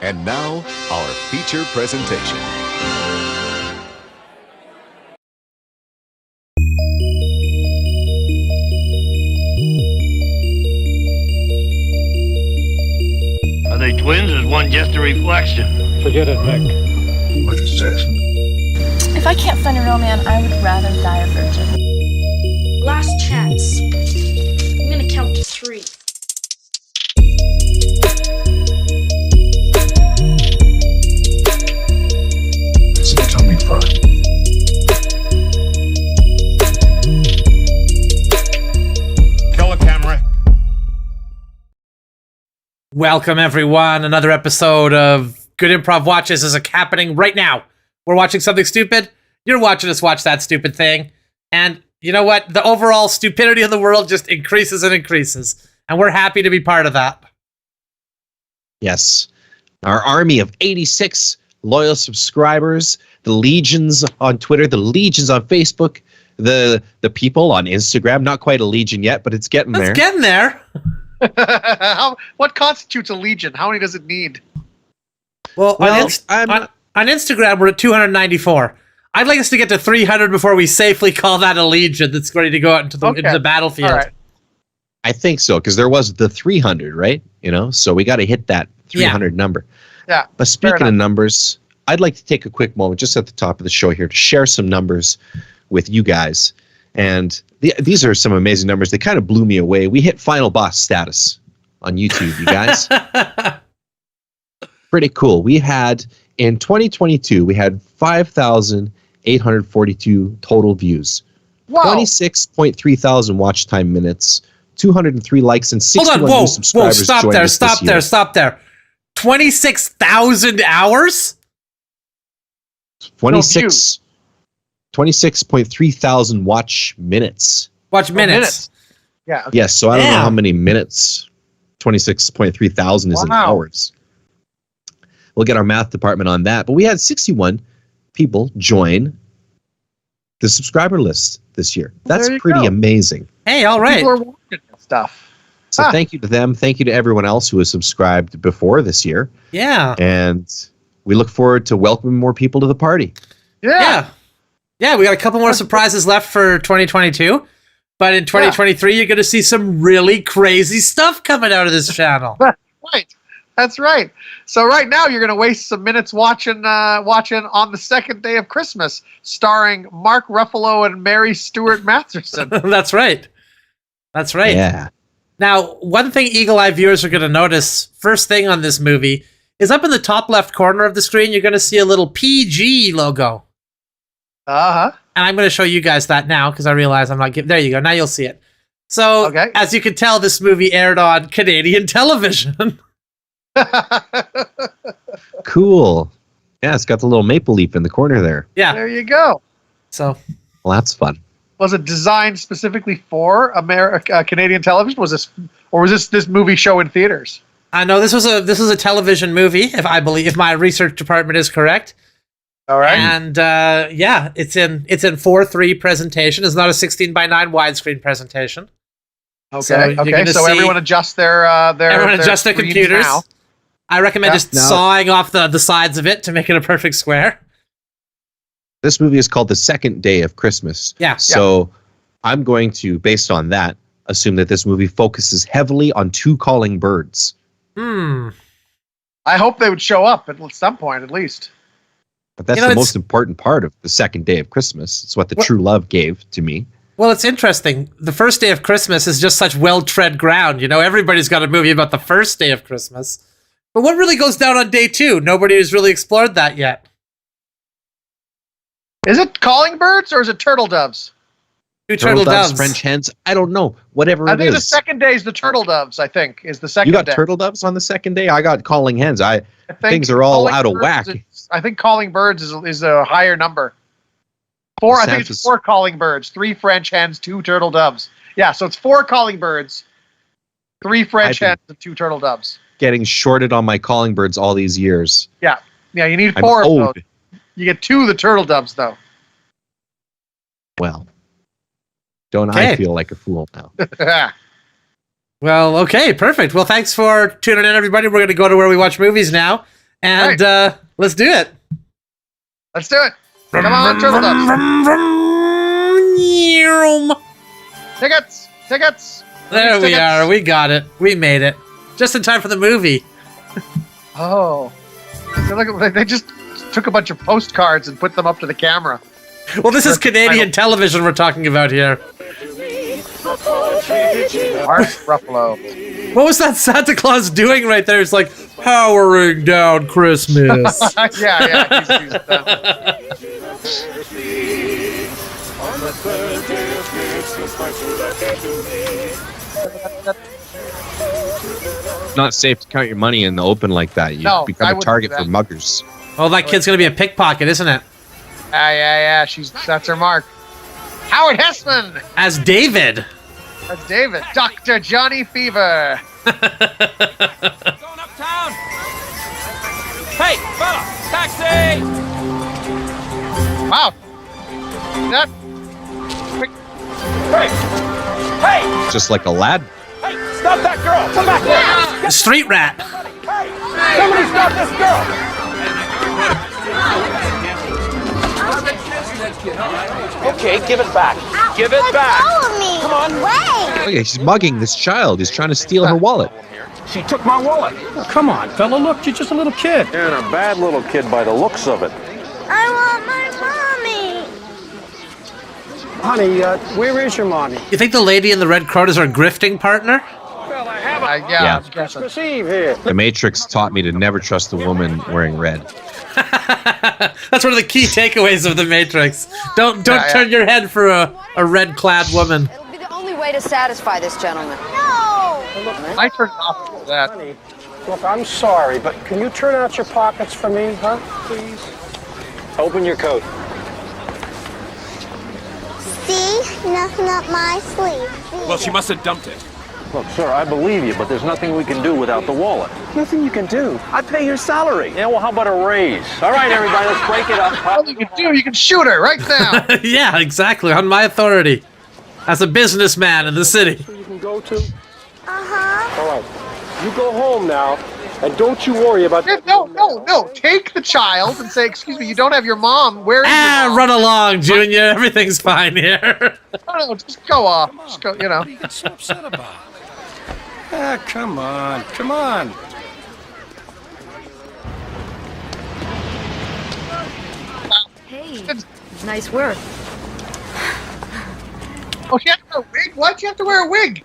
And now, our feature presentation. Are they twins or is one just a reflection? Forget it, Mick. What is this? If I can't find a real man, I would rather die a virgin. Last chance. I'm gonna count to 3. It's a tummy fry. Kill a camera. Welcome, everyone. Another episode of Good Improv Watches is happening right now. We're watching something stupid. You're watching us watch that stupid thing. And you know what? The overall stupidity of the world just increases and increases. And we're happy to be part of that. Yes. Our army of 86 loyal subscribers, the legions on Twitter, the legions on Facebook, the people on Instagram. Not quite a legion yet, but it's getting there. It's getting there. What constitutes a legion? How many does it need? Well, on Instagram, we're at 294. I'd like us to get to 300 before we safely call that a legion that's ready to go out into the battlefield. All right. I think so, because there was the 300, right? You know, so we got to hit that 300 number. Yeah. But speaking of numbers, I'd like to take a quick moment just at the top of the show here to share some numbers with you guys. And these are some amazing numbers. They kind of blew me away. We hit final boss status on YouTube, you guys. Pretty cool. We had, in 2022, we had 5,842 total views. Wow. 26.3 thousand watch time minutes, 203 likes, and 61 new subscribers. Stop there. 26,000 hours? 26.3 thousand watch minutes. Watch minutes. Yeah. Okay. Yes, so I don't know how many minutes 26.3 thousand is in hours. We'll get our math department on that. But we had 61 people join the subscriber list this year. That's pretty amazing. Hey, all right. People are watching this stuff. So thank you to them. Thank you to everyone else who has subscribed before this year. Yeah. And we look forward to welcoming more people to the party. Yeah. Yeah, we got a couple more surprises left for 2022. But in 2023, you're going to see some really crazy stuff coming out of this channel. Right. That's right. So right now you're going to waste some minutes watching On the Second Day of Christmas, starring Mark Ruffalo and Mary Stuart Masterson. That's right. That's right. Yeah. Now, one thing Eagle Eye viewers are going to notice, first thing on this movie, is up in the top left corner of the screen, you're going to see a little PG logo. Uh-huh. And I'm going to show you guys that now, because I realize I'm not giving... There you go. Now you'll see it. So, as you can tell, this movie aired on Canadian television. Cool. Yeah, it's got the little maple leaf in the corner there. Yeah. There you go. So, well, that's fun. Was it designed specifically for Canadian television? Was this movie show in theaters? No, this was a television movie, if my research department is correct. All right. And it's in 4:3 presentation. It's not a 16:9 widescreen presentation. Okay. So everyone adjust their computers. Now. I recommend just sawing off the sides of it to make it a perfect square. This movie is called The Second Day of Christmas. Yeah. So I'm going to, based on that, assume that this movie focuses heavily on 2 calling birds. I hope they would show up at some point, at least. But that's the most important part of The Second Day of Christmas. It's what the true love gave to me. Well, it's interesting. The first day of Christmas is just such well-tread ground. You know, everybody's got a movie about the first day of Christmas. But what really goes down on day 2? Nobody has really explored that yet. Is it calling birds or is it turtle doves? 2 turtle doves. French hens. I don't know. Whatever it is. I think the second day is the turtle doves, I think, is the second day. You got turtle doves on the second day? I got calling hens. Things are all out of whack. I think calling birds is a higher number. I think it's 4 calling birds, 3 French hens, 2 turtle doves. Yeah, so it's 4 calling birds, 3 French hens, and 2 turtle doves. Getting shorted on my calling birds all these years. Yeah, you need 4 of those. You get 2 of the turtle doves, though. Well, don't I feel like a fool now? Well, okay, perfect. Well, thanks for tuning in, everybody. We're going to go to where we watch movies now. And let's do it. Let's do it. Come on, turtle doves. Tickets. There we are. We got it. We made it. Just in time for the movie. Oh. They just took a bunch of postcards and put them up to the camera. Well, this is Canadian television we're talking about here. Mark Ruffalo. What was that Santa Claus doing right there? It's like powering down Christmas. yeah. He's done. Not safe to count your money in the open like that. You become a target for muggers. Oh, that kid's gonna be a pickpocket, isn't it? Yeah. That's her mark. Howard Hessman As David. That's David. Dr. Johnny Fever. Going uptown. Hey, fella, taxi! Wow. That. Hey! Just like a lad. Hey, stop that girl! Come back here! Street rat. Hey, somebody stop this girl! Okay, give it back. Give it back. Follow me. Come on. Wait. Okay, he's mugging this child. He's trying to steal her wallet. She took my wallet. Oh, come on, fella. Look, you're just a little kid. You're a bad little kid by the looks of it. I want my mommy. Honey, where is your mommy? You think the lady in the red coat is our grifting partner? Well, I have a Yeah. It's Christmas Eve here. The Matrix taught me to never trust a woman wearing red. That's one of the key takeaways of the Matrix. Don't turn your head for a red-clad woman. It'll be the only way to satisfy this gentleman. No. I turned off for that. Honey, look, I'm sorry, but can you turn out your pockets for me, huh? Please. Open your coat. See? Nothing up my sleeve. Well, she must have dumped it. Look, sir, I believe you, but there's nothing we can do without the wallet. Nothing you can do. I pay your salary. Yeah, well, how about a raise? All right, everybody, let's break it up. All you can do, you can shoot her right now. Yeah, exactly. On my authority. As a businessman in the city. You can go to. Uh-huh. All right. You go home now, and don't you worry about. No. Take the child and say, "Excuse me, you don't have your mom. Where is your mom?" Run along, Junior. Everything's fine here. No, just go off. Just go, What are you getting so upset about? Ah, come on. Hey, nice work. Oh, she has to wear a wig? Why'd you have to wear a wig?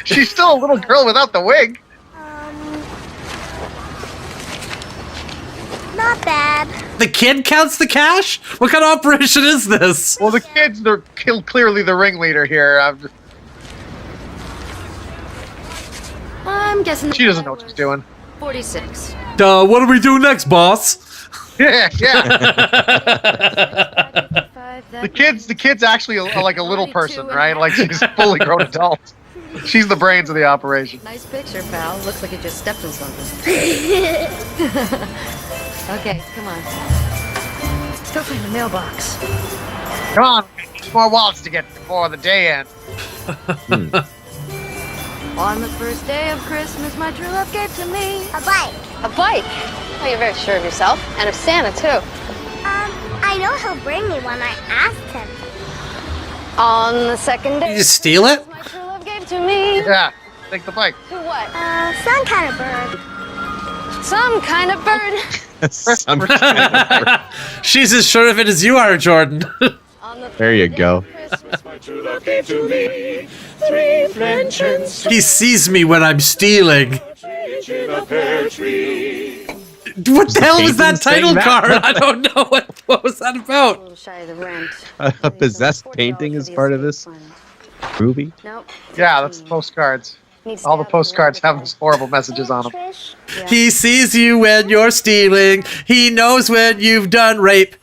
She's still a little girl without the wig. Not bad. The kid counts the cash? What kind of operation is this? Well, the kids, they're clearly the ringleader here. I'm guessing She doesn't know what she's doing. 46. What do we do next, boss? Yeah. The kid's actually like a little person, right? Like she's a fully grown adult. She's the brains of the operation. Nice picture, pal. Looks like you just stepped on something. Okay, come on. Let's go find the mailbox. Come on, more wallets to get before the day ends. On the first day of Christmas, my true love gave to me A bike. a bike. Oh, you're very sure of yourself. And of Santa, too. I know he'll bring me one. I asked him. On the second day, You just steal it? my true love gave to me. Yeah, take the bike. To what? Some kind of bird. Some kind of bird. She's as sure of it as you are, Jordan. On the There you third day go. of Christmas, my true love Gave to me 3 French He sees me when I'm stealing. in a pear tree. What the hell was painting that title saying that? card? I don't know. What was that a about? little shy of the rent. A possessed painting is part of this movie. Nope. Yeah, that's postcards. Needs All to the have postcards have these horrible messages on them. Trish. He sees you when you're stealing. He knows when you've done rape.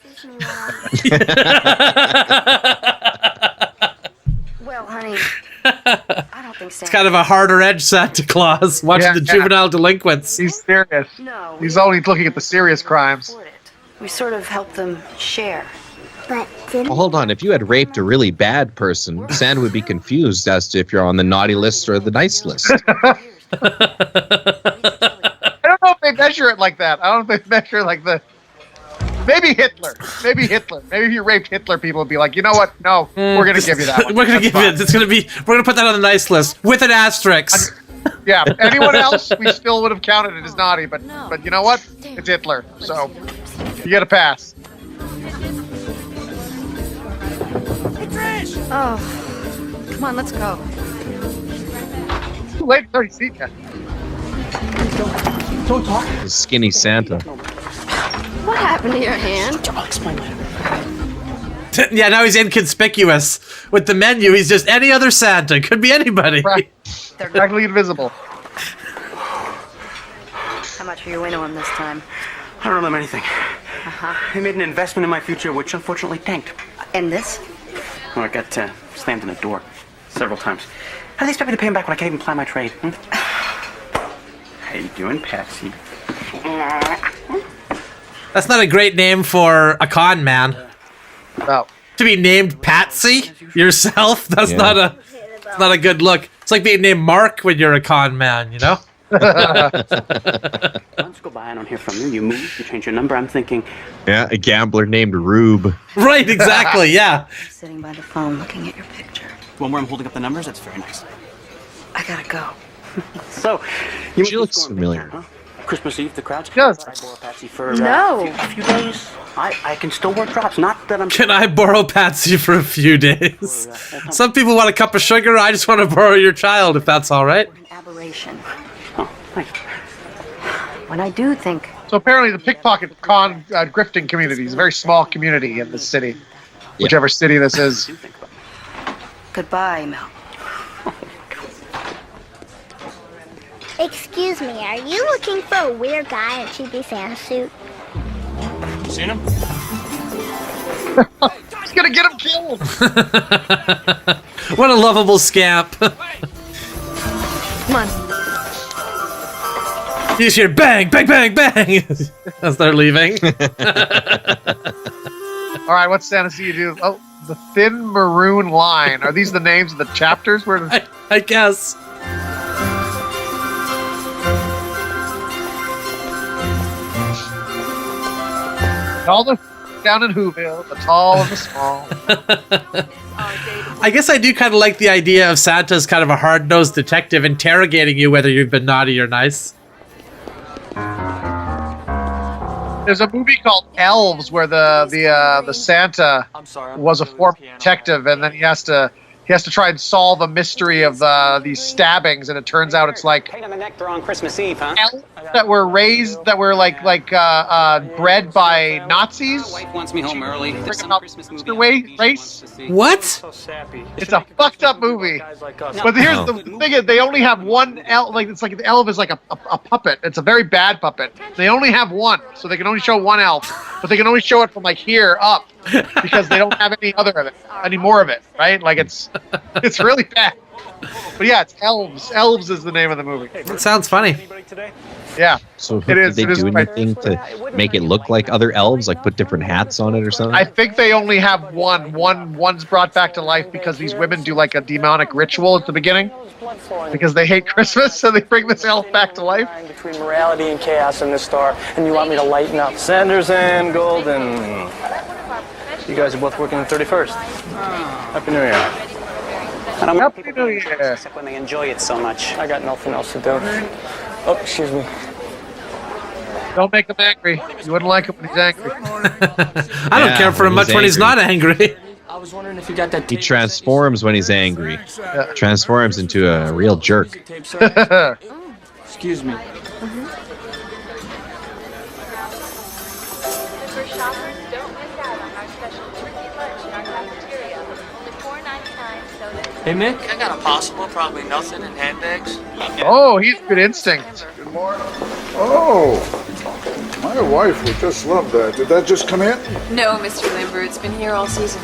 Well, honey, I don't think so. It's kind of a harder edge Santa Claus watching the juvenile delinquents. He's serious. No. He's only looking at the serious crimes. We sort of help them share. But didn't Well, hold on. If you had raped a really bad person, Santa would be confused as to if you're on the naughty list or the nice list. I don't know if they measure it like that. I don't think they measure it like the. Maybe Hitler. Maybe if you raped Hitler, people would be like, you know what? No, we're gonna give you that one. We're gonna give it. It's gonna be. We're gonna put that on the nice list with an asterisk. Yeah. Anyone else, we still would have counted it as naughty, but you know what? It's Hitler, so you get a pass. Oh, come on, let's go. Too late. It's already seen you. Don't talk. The skinny Santa. What happened to your hand? I'll explain later. Yeah, now he's inconspicuous. With the menu, he's just any other Santa. Could be anybody. Right. They're practically invisible. How much are you into him this time? I don't owe them anything. He made an investment in my future, which unfortunately tanked. And this? Well, I got slammed in the door several times. How do they expect me to pay him back when I can't even ply my trade? How you doing, Patsy? That's not a great name for a con man. No. To be named Patsy yourself, that's not a good look. It's like being named Mark when you're a con man, you know? Months go by, I don't hear from you. You move, you change your number. I'm thinking. Yeah, a gambler named Rube. Right, exactly, yeah. I'm sitting by the phone looking at your picture. One where I'm holding up the numbers, that's very nice. I gotta go. So, She looks familiar. Huh? Christmas Eve, the crowds. Yes. Can I borrow Patsy for No. a few days? I can still work drops. Not that I'm. Can I borrow Patsy for a few days? Some people want a cup of sugar. I just want to borrow your child, if that's all right. An aberration. Oh, thanks. When I do think. So apparently, the pickpocket con grifting community is a very small community in this city, whichever city this is. Goodbye, Mel. Excuse me, are you looking for a weird guy in a cheapy Santa suit? Seen him? He's gonna get him killed. What a lovable scamp. Come on. You just hear bang, bang, bang, bang as they're leaving. All right, what's Santa see you do? Oh, the Thin Maroon Line. Are these the names of the chapters? Where? I guess. All the down in Whoville, the tall and the small. I guess I do kind of like the idea of Santa as kind of a hard-nosed detective interrogating you whether you've been naughty or nice. There's a movie called Elves where the Santa was a former detective, and then he has to try and solve a mystery of these stabbings, and it turns out it's like Pain on the neck on Christmas Eve, huh? elves that were raised, that were bred by Nazis. My wife wants me home early. There's some Christmas movie. Race. What? It's a fucked up movie. But here's the thing: is they only have one elf. Like it's like the elf is like a puppet. It's a very bad puppet. They only have one, so they can only show one elf, but they can only show it from like here up because they don't have any more of it, right? Like it's really bad. But yeah, it's Elves. Elves is the name of the movie. That sounds funny. Yeah. So did they do anything to make it look like other elves, like put different hats on it or something? I think they only have one. One's brought back to life because these women do like a demonic ritual at the beginning because they hate Christmas, so they bring this elf back to life. Between morality and chaos in this star, and you want me to lighten up. Sanders and Golden. You guys are both working the 31st. Happy New Year. And I'm Happy New Year. except when they enjoy it so much. I got nothing else to do. Oh, excuse me. Don't make him angry. You wouldn't like him when he's angry. I don't care for him much when he's not angry. I was wondering if you got that. He transforms when he's angry. Transforms into a real jerk. Excuse me. For shoppers, don't miss out on our special turkey lunch in our cafeteria. Only $4.99 soda. Hey, Mick. I got a possible, probably nothing in handbags. Oh, he's good instinct. Good morning. Oh, my wife would just love that. Did that just come in? No, Mr. Limber, it's been here all season.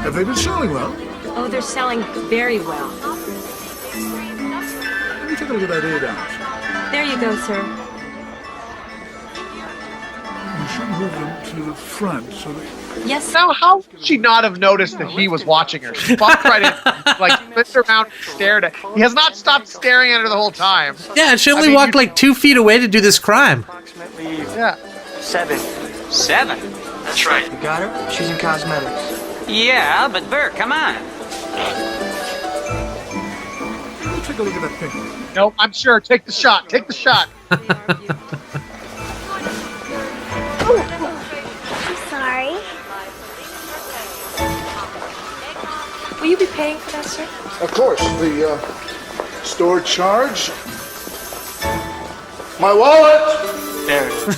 Have they been selling well? Oh, they're selling very well. Let me take a look at that $8. There you go, sir. should move them to the front so they... Yes. Now, how could she not have noticed that he was watching her? She bumped right in, like, flipped around and stared at. He has not stopped staring at her the whole time. Yeah, and she only walked like 2 feet away to do this crime. Approximately Yeah. 7. 7? That's right. You got her? She's in cosmetics. Yeah, but Bert, come on. Take a look at that picture. No, I'm sure. Take the shot. Take the shot. I'm sorry. Will you be paying for that, sir? Of course, the store charge. My wallet! There it is.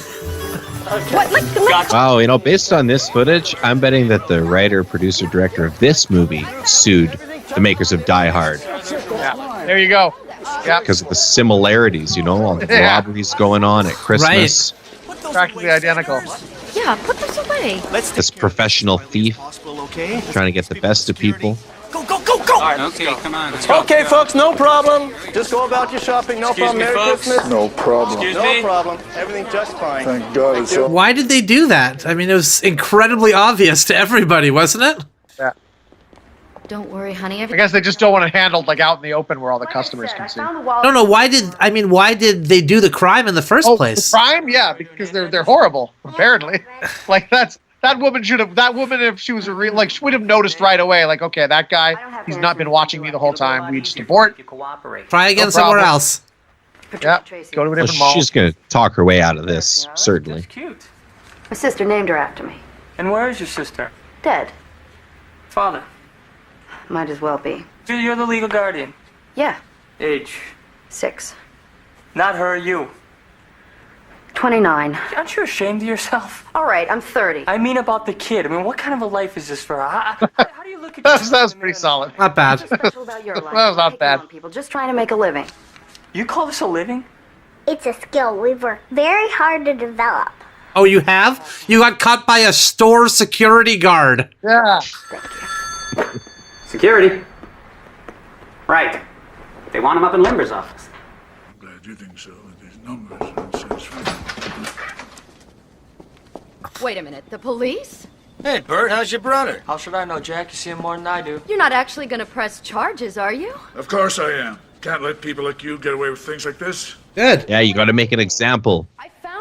What? Like, Wow, you know, based on this footage, I'm betting that the writer, producer, director of this movie sued the makers of Die Hard Yeah. There you go. Yeah. because of the similarities, you know, all the Yeah. robberies going on at Christmas. Practically identical. yeah, put this away. This professional thief trying to get the best of people. Go, go, go, go! All right, Okay, come on. Let's go. Okay, folks, no problem. Just go about your shopping. No Excuse problem. me, Merry folks. Christmas. No problem. Excuse No me? problem. Everything just fine. Thank God it's all... Why did they do that? I mean, it was incredibly obvious to everybody, wasn't it? Yeah. Don't worry, honey. I guess they just don't want it handled like out in the open where all the customers can see. No, why did they do the crime in the first place? The crime? Yeah, because they're horrible. Apparently, like that woman if she was a real she would have noticed right away. Like, okay, that guy, he's not been watching me the whole time. We just abort. Try again somewhere else. Yeah, go to a different mall. She's going to talk her way out of this, certainly. Cute. My sister named her after me. And where is your sister? Dead. Father. Might as well be. You're the legal guardian. Yeah, Age. 6. Not her, you. 29. Aren't you ashamed of yourself? All right, I'm 30. I mean about the kid. I mean, what kind of a life is this for her? How do you look at That's pretty solid. Not bad. What's special about your life? That was not Taking bad. on People just trying to make a living. You call this a living? It's a skill we've worked very hard to develop. Oh, you have? You got caught by a store security guard. Yeah. Security. Right. They want him up in Limber's office. I'm glad you think so. These numbers are unsatisfactory. Wait a minute, the police? Hey, Bert, how's your brother? How should I know, Jack? You see him more than I do. You're not actually going to press charges, are you? Of course I am. Can't let people like you get away with things like this. Good. Yeah, you got to make an example.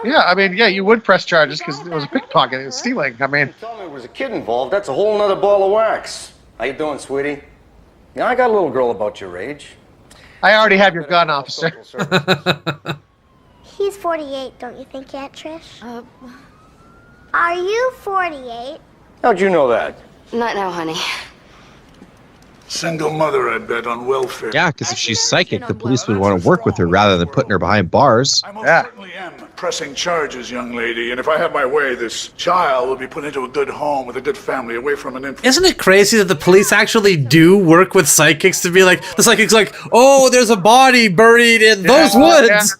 Yeah, I mean, yeah, you would press charges because it was a pickpocket. It was stealing. I mean, Tell me there was a kid involved. That's a whole nother ball of wax. How you doing, sweetie? Yeah, I got a little girl about your age. I already have your gun, officer. He's 48, don't you think, Aunt Trish? Are you 48? How'd you know that? Not now, honey. Single mother, I bet, on welfare. Yeah, because if she's psychic, the police would want to work with her rather than putting her behind bars. I most certainly am pressing charges, young lady, and if I have my way, this child will be put into a good home with a good family, away from an infant. Isn't it crazy that the police actually do work with psychics to be like, the psychic's like, oh, there's a body buried in those woods.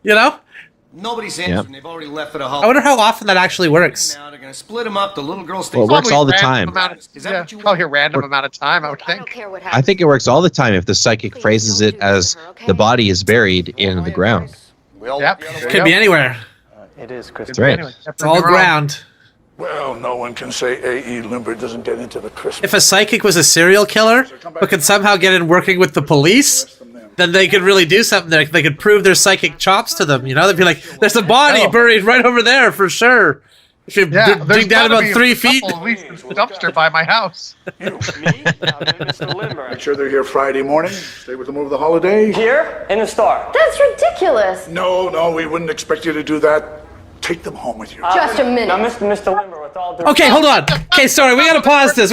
You know? Nobody's answering. They've already left for the house. I wonder how often that actually works. Now they're gonna split them up. The little girl stays. Well, it works all the time. Is that what you Probably a random amount of time, I would think. I think it works all the time if the psychic phrases it as the body is buried in the ground. Yep. Could be anywhere. It is, Chris. That's right. It's all ground. Well, no one can say A.E. Limber doesn't get into the Christmas. If a psychic was a serial killer, but could somehow get in working with the police, then they could really do something. They could prove their psychic chops to them. You know, they'd be like, "There's a body buried right over there for sure." If you dig down about 3 feet, at least in the dumpster by my house. Make sure they're here Friday morning. Stay with them over the holiday. Here? In the store? That's ridiculous. No, we wouldn't expect you to do that. Take them home with you. Just a minute. Now, Mr. Limber, with all due okay, hold on. Okay, sorry, we gotta pause this.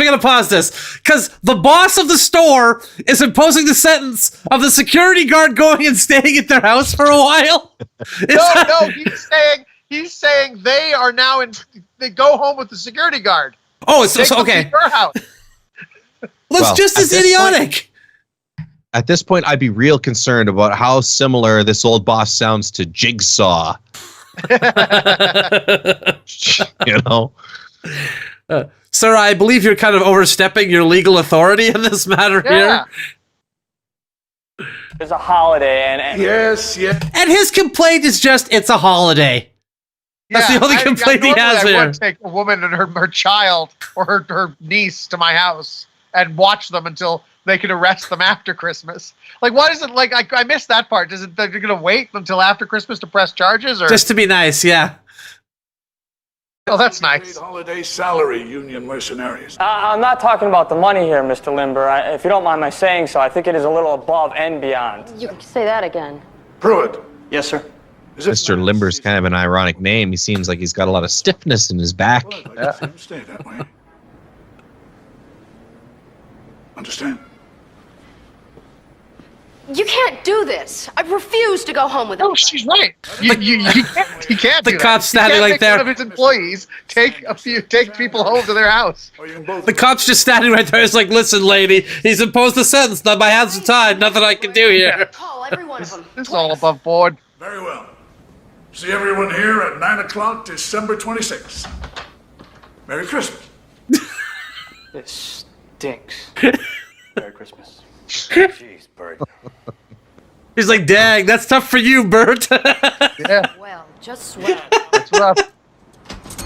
Because the boss of the store is imposing the sentence of the security guard going and staying at their house for a while. No, he's saying they are now they go home with the security guard. Oh, it's Take them okay. to your house. That's just as idiotic. At this point, I'd be real concerned about how similar this old boss sounds to Jigsaw. You know? Sir, I believe you're kind of overstepping your legal authority in this matter here. It's a holiday, and Yes. And his complaint is just, it's a holiday. That's the only complaint he has I here. would take a woman and her child or her niece to my house and watch them until they can arrest them after Christmas. Like, why is it like I missed that part? Is it that you're gonna wait until after Christmas to press charges, or just to be nice? Yeah. Oh, that's nice. Holiday salary, union mercenaries. I'm not talking about the money here, Mr. Limber. If you don't mind my saying so, I think it is a little above and beyond. You can say that again. Pruitt. Yes, sir. Mr. Limber's kind of an ironic name. He seems like he's got a lot of stiffness in his back. Stay that way. Understand? You can't do this. I refuse to go home with him. No, she's right. He can't. The do cop's that. standing He right can't make there. One of his employees take people home to their house. The cop's just standing right there. It's like, listen, lady, he's imposed a sentence. Now my hands are tied. Nothing I can do here. Call every one of them. This is all above board. Very well. See everyone here at 9 o'clock, December 26th. Merry Christmas. This stinks. Merry Christmas. Jeez, Bert. He's like, dang, that's tough for you, Bert. Yeah, Well, just swear. that's rough.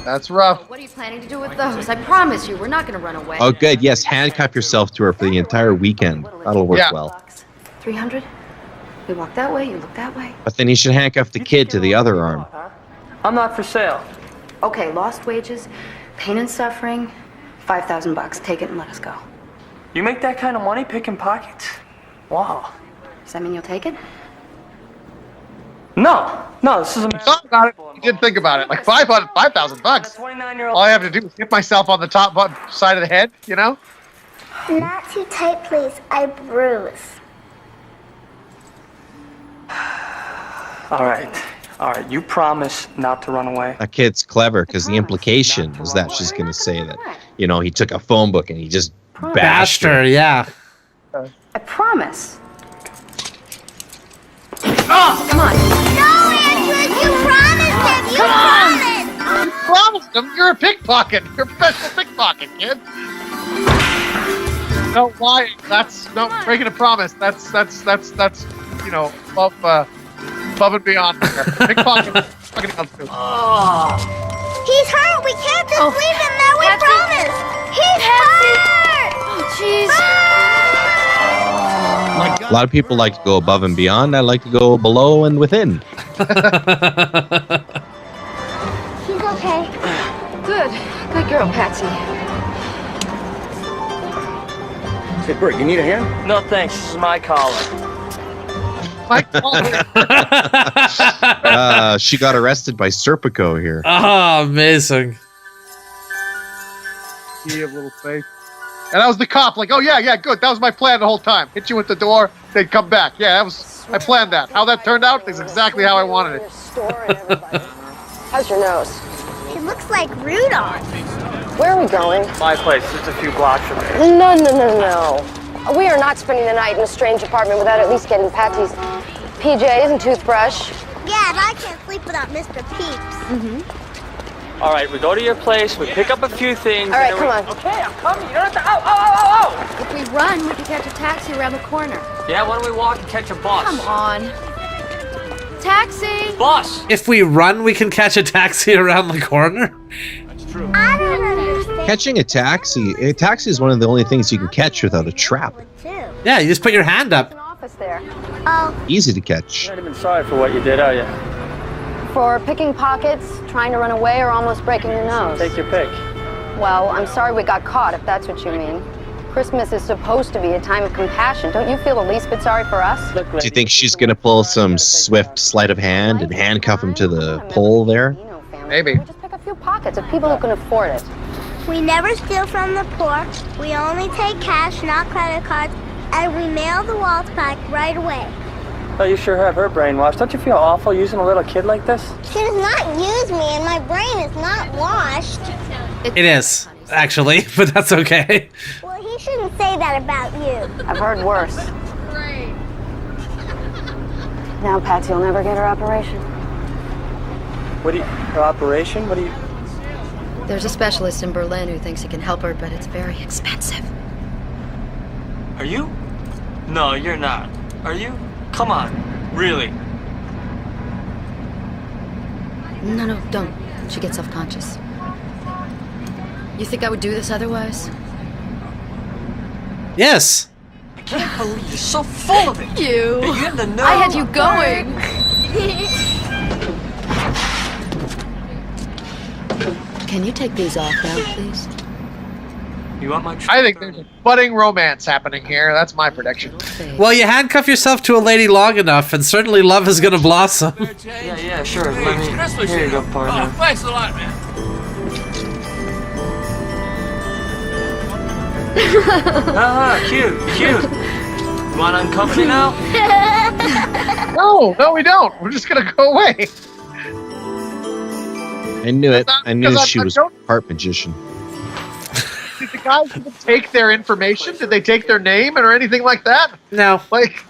That's rough. What are you planning to do with those? I promise you, we're not going to run away. Oh, good. Yes, handcuff yourself to her for the entire weekend. That'll work well. 300? We walk that way, you look that way. But then you should handcuff the kid to the other arm. I'm not for sale. Okay, lost wages, pain and suffering, $5,000. Take it and let us go. You make that kind of money picking pockets? Wow. Does that mean you'll take it? No, this is a Thought about it. You did think about it. Like $5,000. 29-year-old. All I have to do is hit myself on the top side of the head. You know. Not too tight, please. I bruise. All right. You promise not to run away. That kid's clever because the implication is that she's going to say that, you know, he took a phone book and he just bashed her. Yeah. I promise. Oh, come on. No, Andrew, you promised him. You promised. You promised him. You're a pickpocket. You're a professional pickpocket, kid. No, why? That's no breaking a promise. That's you know above and beyond. Pickpocket. He's hurt. We can't just leave him there. We promised. He's hurt. Oh, jeez. A lot of people like to go above and beyond. I like to go below and within. He's okay. Good girl, Patsy. Hey, Bert, you need a hand? No, thanks. This is my collar. She got arrested by Serpico here. Oh, amazing. You have little faith. And that was the cop. Like, oh yeah, good. That was my plan the whole time. Hit you with the door, they'd come back. Yeah, I planned that. How that turned out is exactly how I wanted it. How's your nose? He looks like Rudolph. Where are we going? My place. Just a few blocks from here. No. We are not spending the night in a strange apartment without at least getting Patsy's PJs and toothbrush. Yeah, and I can't sleep without Mr. Peeps. Mm-hmm. All right, we go to your place. We pick up a few things. All right, and come then on. Okay, I'm coming. You don't have to. Ow! If we run, we can catch a taxi around the corner. Yeah, why don't we walk and catch a bus? Come on. Taxi! Bus! If we run, we can catch a taxi around the corner? I don't understand. Catching a taxi is one of the only things you can catch without a trap. Yeah, you just put your hand up. Office there. Oh, Easy to catch. You're not even sorry for what you did, are you? For picking pockets, trying to run away, or almost breaking your nose. Take your pick. Well, I'm sorry we got caught, if that's what you mean. Christmas is supposed to be a time of compassion. Don't you feel the least bit sorry for us? Do you think she's going to pull some swift sleight of hand and handcuff him to the pole there? Maybe. We just pick a few pockets of people who can afford it. we never steal from the poor. We only take cash, not credit cards, and we mail the walls back right away. Oh, you sure have her brainwashed. Don't you feel awful using a little kid like this? She does not use me, and my brain is not washed. It is, actually, but that's okay. Well, he shouldn't say that about you. I've heard worse. Great. Now Patsy will never get her operation. Her operation? What do you... There's a specialist in Berlin who thinks he can help her, but it's very expensive. Are you? No, you're not. Are you? Come on. Really? No, don't. She gets self-conscious. You think I would do this otherwise? Yes. I can't believe you're so full of it. You. You're in the know. I had you going. Can you take these off now, please? You want my I think there's a budding romance happening here. That's my prediction. Well, you handcuff yourself to a lady long enough, and certainly love is gonna blossom. Yeah, sure. Let me. Here you go, partner. Oh, thanks a lot, man. Cute. You want to uncuff me now? No, we don't. We're just gonna go away. I knew it. I knew because she I'm was joking. part magician. Did the guys even take their information? Did they take their name or anything like that? No. Like,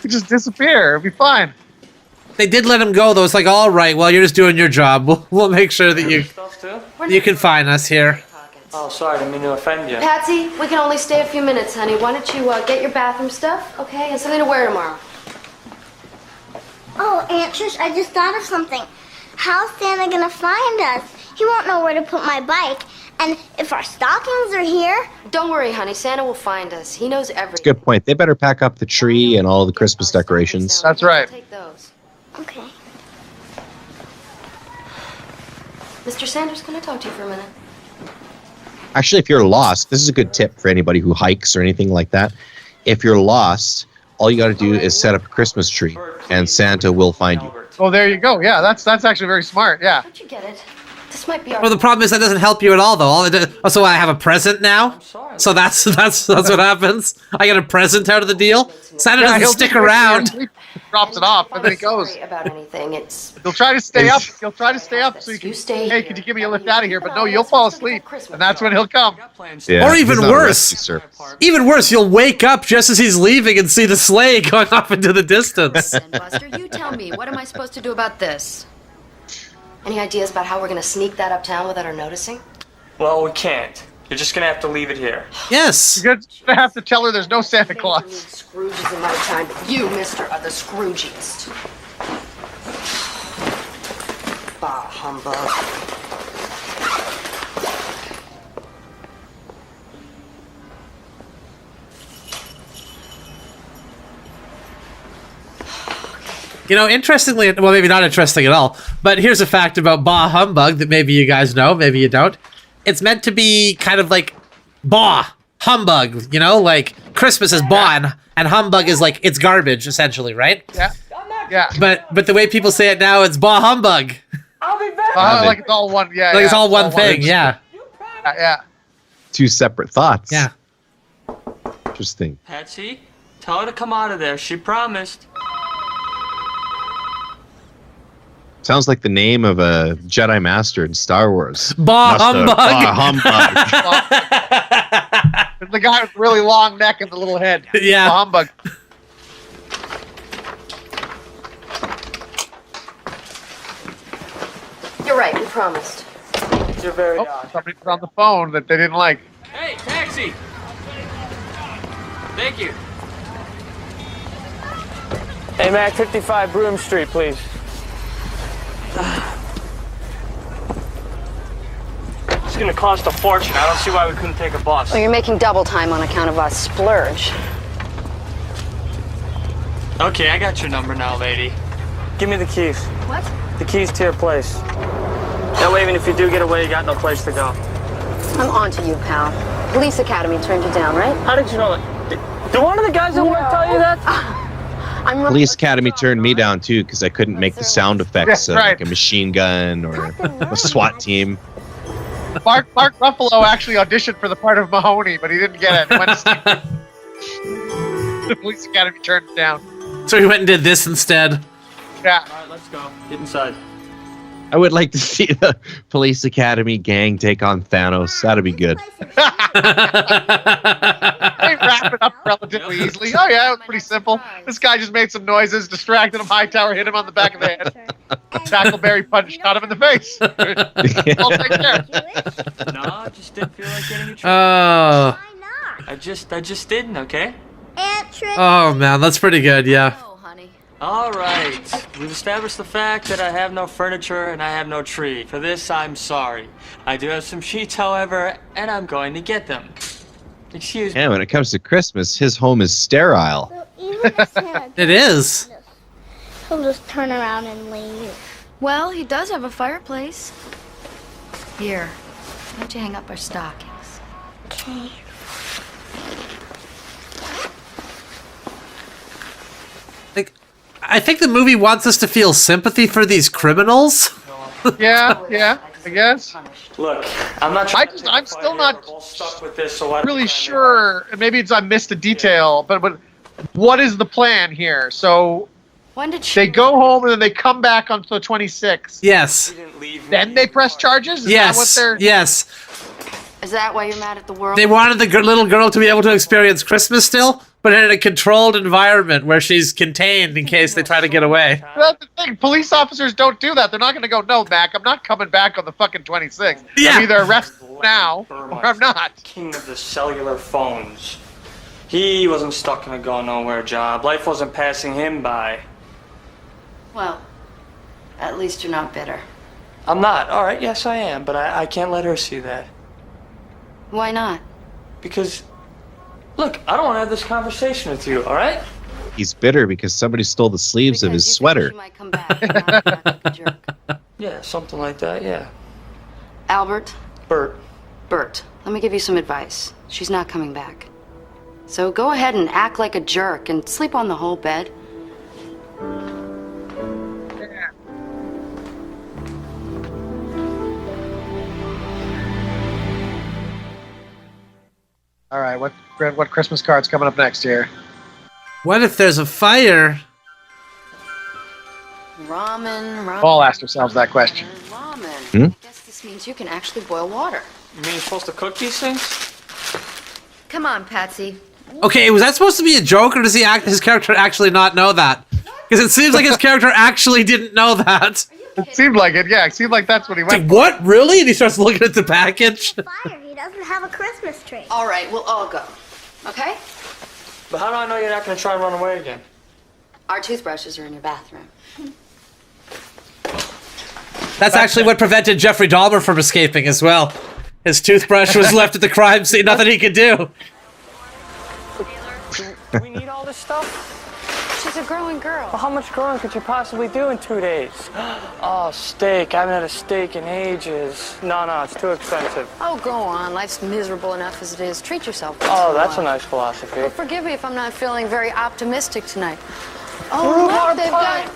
you just disappear. It'll be fine. They did let him go, though. It's like, all right, well, you're just doing your job. We'll make sure that you can find us here. Oh, sorry, I didn't mean to offend you. Patsy, we can only stay a few minutes, honey. Why don't you get your bathroom stuff, okay? And something to wear tomorrow. Oh, Aunt Trish, I just thought of something. How's Santa gonna find us? He won't know where to put my bike. And if our stockings are here... Don't worry, honey. Santa will find us. He knows everything. That's a good point. They better pack up the tree and all the Christmas decorations. That's right. Take those. Okay. Mr. Sanders, can I talk to you for a minute? Actually, if you're lost, this is a good tip for anybody who hikes or anything like that. If you're lost, all you got to do is set up a Christmas tree, and Santa will find you. Oh, there you go. Yeah, that's actually very smart. Yeah. Don't you get it? This might be our... Well, the problem is that doesn't help you at all, though. So I have a present now. So that's what happens. I get a present out of the deal. Santa doesn't he'll stick do it. around. He drops it off, and then he goes. Sorry about anything. It's... He'll try to stay up. He'll try to stay up so you can. Hey, could you give me a lift out of here? But no, you'll fall asleep, and that's when he'll come. Yeah, Or even he's not a worse. rescue service. Even worse, you'll wake up just as he's leaving and see the sleigh going off into the distance. Listen, Buster, you tell me. What am I supposed to do about this? Any ideas about how we're going to sneak that uptown without her noticing? Well, we can't. You're just gonna have to leave it here. Yes. You're gonna have to tell her there's no Santa I Claus. need Scrooges in my time, but you, mister, are the Scroogiest. Bah, humbug. You know, interestingly, well, maybe not interesting at all, but here's a fact about Bah Humbug that maybe you guys know, maybe you don't. It's meant to be kind of like Bah Humbug, you know, like Christmas is Bah and Humbug is like it's garbage, essentially, right? Yeah. Yeah. But the way people say it now, it's Bah Humbug. I'll be back. Like it's all one. Yeah. Like it's yeah, all one thing, yeah. Yeah. Two separate thoughts. Yeah. Interesting. Patsy, tell her to come out of there. She promised. Sounds like the name of a Jedi Master in Star Wars. Bah Humbug. Bah Humbug. The guy with the really long neck and the little head. Yeah. Humbug. You're right, we promised. You're very Somebody put on the phone that they didn't like. Hey, taxi! Thank you. Hey, Mac, 55 Broom Street, please. It's gonna cost a fortune. I don't see why we couldn't take a bus. Well, you're making double time on account of us splurge. Okay, I got your number now, lady. Give me the keys. What? The keys to your place. That way, even if you do get away, you got no place to go. I'm on to you, pal. Police Academy turned you down, right? How did you know that? Did one of the guys at work tell you that? Police Academy turned me down too because I couldn't make the sound effects of like a machine gun or a SWAT team. Mark Ruffalo actually auditioned for the part of Mahoney, but he didn't get it. The Police Academy turned him down. So he went and did this instead. Yeah. All right, let's go. Get inside. I would like to see the Police Academy gang take on Thanos. That'd be good. They wrap it up relatively easily. Oh yeah, it was pretty simple. This guy just made some noises, distracted him. Hightower hit him on the back of the head. Tackleberry punch shot him in the face. I'll take care. No, I just didn't feel like getting you. Oh. I just didn't. Okay. Aunt Trish. Oh man, that's pretty good. Yeah. Oh, honey. All right. We've established the fact that I have no furniture and I have no tree. For this, I'm sorry. I do have some sheets, however, and I'm going to get them. Excuse me. Yeah, when it comes to Christmas, his home is sterile. So even if Santa It is. he'll just turn around and leave. Well, he does have a fireplace. Here, why don't you hang up our stockings? Okay. Like, I think the movie wants us to feel sympathy for these criminals. Yeah, I guess. Look, I'm not. I'm still not stuck with this, so I don't really sure. Maybe I missed a detail, but what is the plan here? So When did she they go home and then they come back on the 26th. Yes. Then they press charges. Is that what they're? Yes. Is that why you're mad at the world? They wanted the little girl to be able to experience Christmas still, but in a controlled environment where she's contained in case they try to get away. That's the thing. Police officers don't do that. They're not going to go, no, Mac, I'm not coming back on the fucking 26th. Yeah. I'm either arrested now or I'm not. King of the cellular phones. He wasn't stuck in a go-nowhere job. Life wasn't passing him by. Well, at least you're not bitter. I'm not. All right, yes, I am, but I can't let her see that. Why not? Because, look, I don't want to have this conversation with you, all right? He's bitter because somebody stole the sleeves of his sweater. Yeah, something like that, yeah. Albert? Bert. Bert, let me give you some advice. She's not coming back. So go ahead and act like a jerk and sleep on the whole bed. All right, what Christmas card's coming up next year? What if there's a fire? Ramen. All asked ourselves that question. Ramen. I guess this means you can actually boil water. You mean you're supposed to cook these things? Come on, Patsy. Okay, was that supposed to be a joke, or does his character actually not know that? Because it seems like his character actually didn't know that. It seemed like it, yeah. It seemed like that's what he went Like, what? Really? And he starts looking at the package. Fire, he doesn't have a Christmas tree. All right, we'll all go. Okay? But how do I know you're not going to try and run away again? Our toothbrushes are in your bathroom. That's actually what prevented Jeffrey Dahmer from escaping as well. His toothbrush was left at the crime scene, nothing he could do. Do we need all this stuff? She's a growing girl. Well, how much growing could you possibly do in 2 days? Oh, steak. I haven't had a steak in ages. No, it's too expensive. Oh, go on. Life's miserable enough as it is. Treat yourself. Oh, that's a nice philosophy. Well, forgive me if I'm not feeling very optimistic tonight. Oh, Rhubarb look, they've pie. got...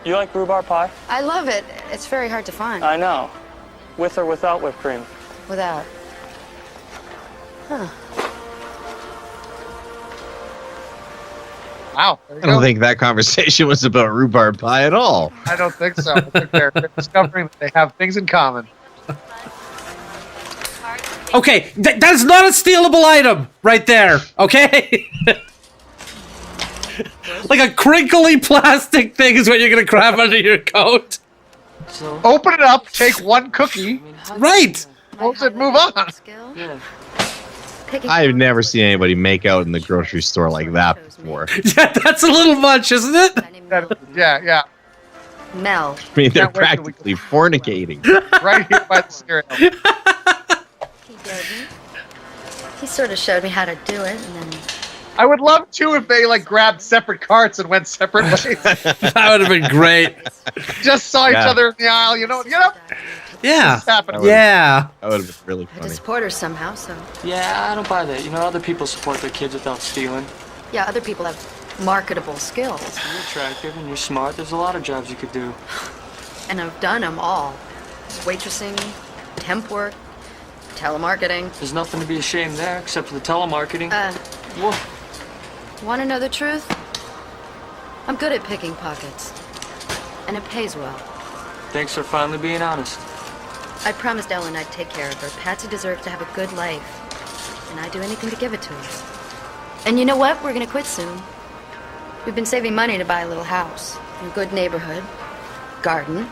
You like rhubarb pie? I love it. It's very hard to find. I know. With or without whipped cream? Without. Huh. Wow. I don't think that conversation was about rhubarb pie at all. I don't think so. I think they're discovering that they have things in common. Okay, that's not a stealable item right there, okay? Like a crinkly plastic thing is what you're gonna grab under your coat. So, open it up, take one cookie. Right. Close it, move on. Yeah. I've never seen anybody make out in the grocery store like that before. Yeah, that's a little much, isn't it? Yeah. Mel. I mean, they're practically fornicating. Right here by the cereal. He sort of showed me how to do it, and then... I would love to if they like grabbed separate carts and went separate ways. That would have been great. Just saw each other in the aisle, you know. Yeah. Happening. Yeah. That would have been really I funny. support her somehow, so... Yeah, I don't buy that. You know, other people support their kids without stealing. Yeah, other people have marketable skills. You're attractive and you're smart. There's a lot of jobs you could do. And I've done them all. Waitressing, temp work, telemarketing. There's nothing to be ashamed there except for the telemarketing. Whoa. Want to know the truth? I'm good at picking pockets. And it pays well. Thanks for finally being honest. I promised Ellen I'd take care of her. Patsy deserves to have a good life. And I'd do anything to give it to her. And you know what? We're gonna quit soon. We've been saving money to buy a little house. In a good neighborhood. Garden.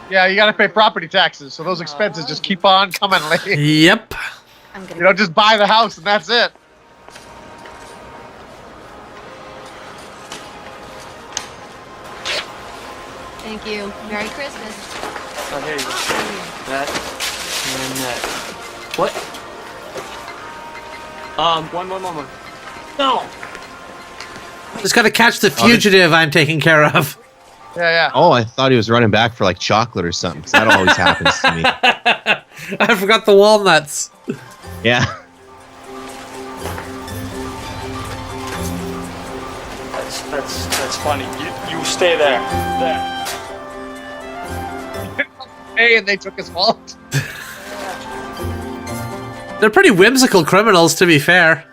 Yeah, you gotta pay property taxes, so those expenses just keep on coming. Yep. You don't just buy the house and that's it. Thank you. Merry Christmas. Oh, here you go. That and that. What? One. No! Just gotta catch the fugitive I'm taking care of. Yeah. Oh, I thought he was running back for like chocolate or something. 'Cause that always happens to me. I forgot the walnuts. Yeah. That's funny. You stay there. There. Hey, and they took his wallet. They're pretty whimsical criminals, to be fair.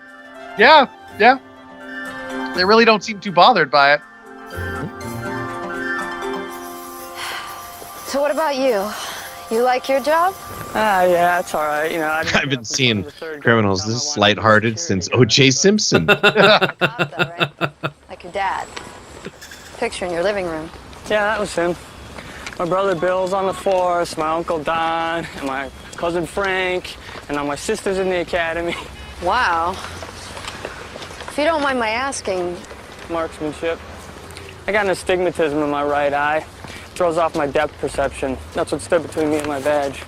Yeah. They really don't seem too bothered by it. So what about you? You like your job? Yeah, it's all right. You know, I've been seeing criminals this lighthearted since O.J. Simpson. Like your dad. Picture in your living room. Yeah, that was him. My brother Bill's on the force, my uncle Don, and my cousin Frank, and now my sister's in the academy. Wow. If you don't mind my asking. Marksmanship. I got an astigmatism in my right eye. Throws off my depth perception. That's what stood between me and my badge.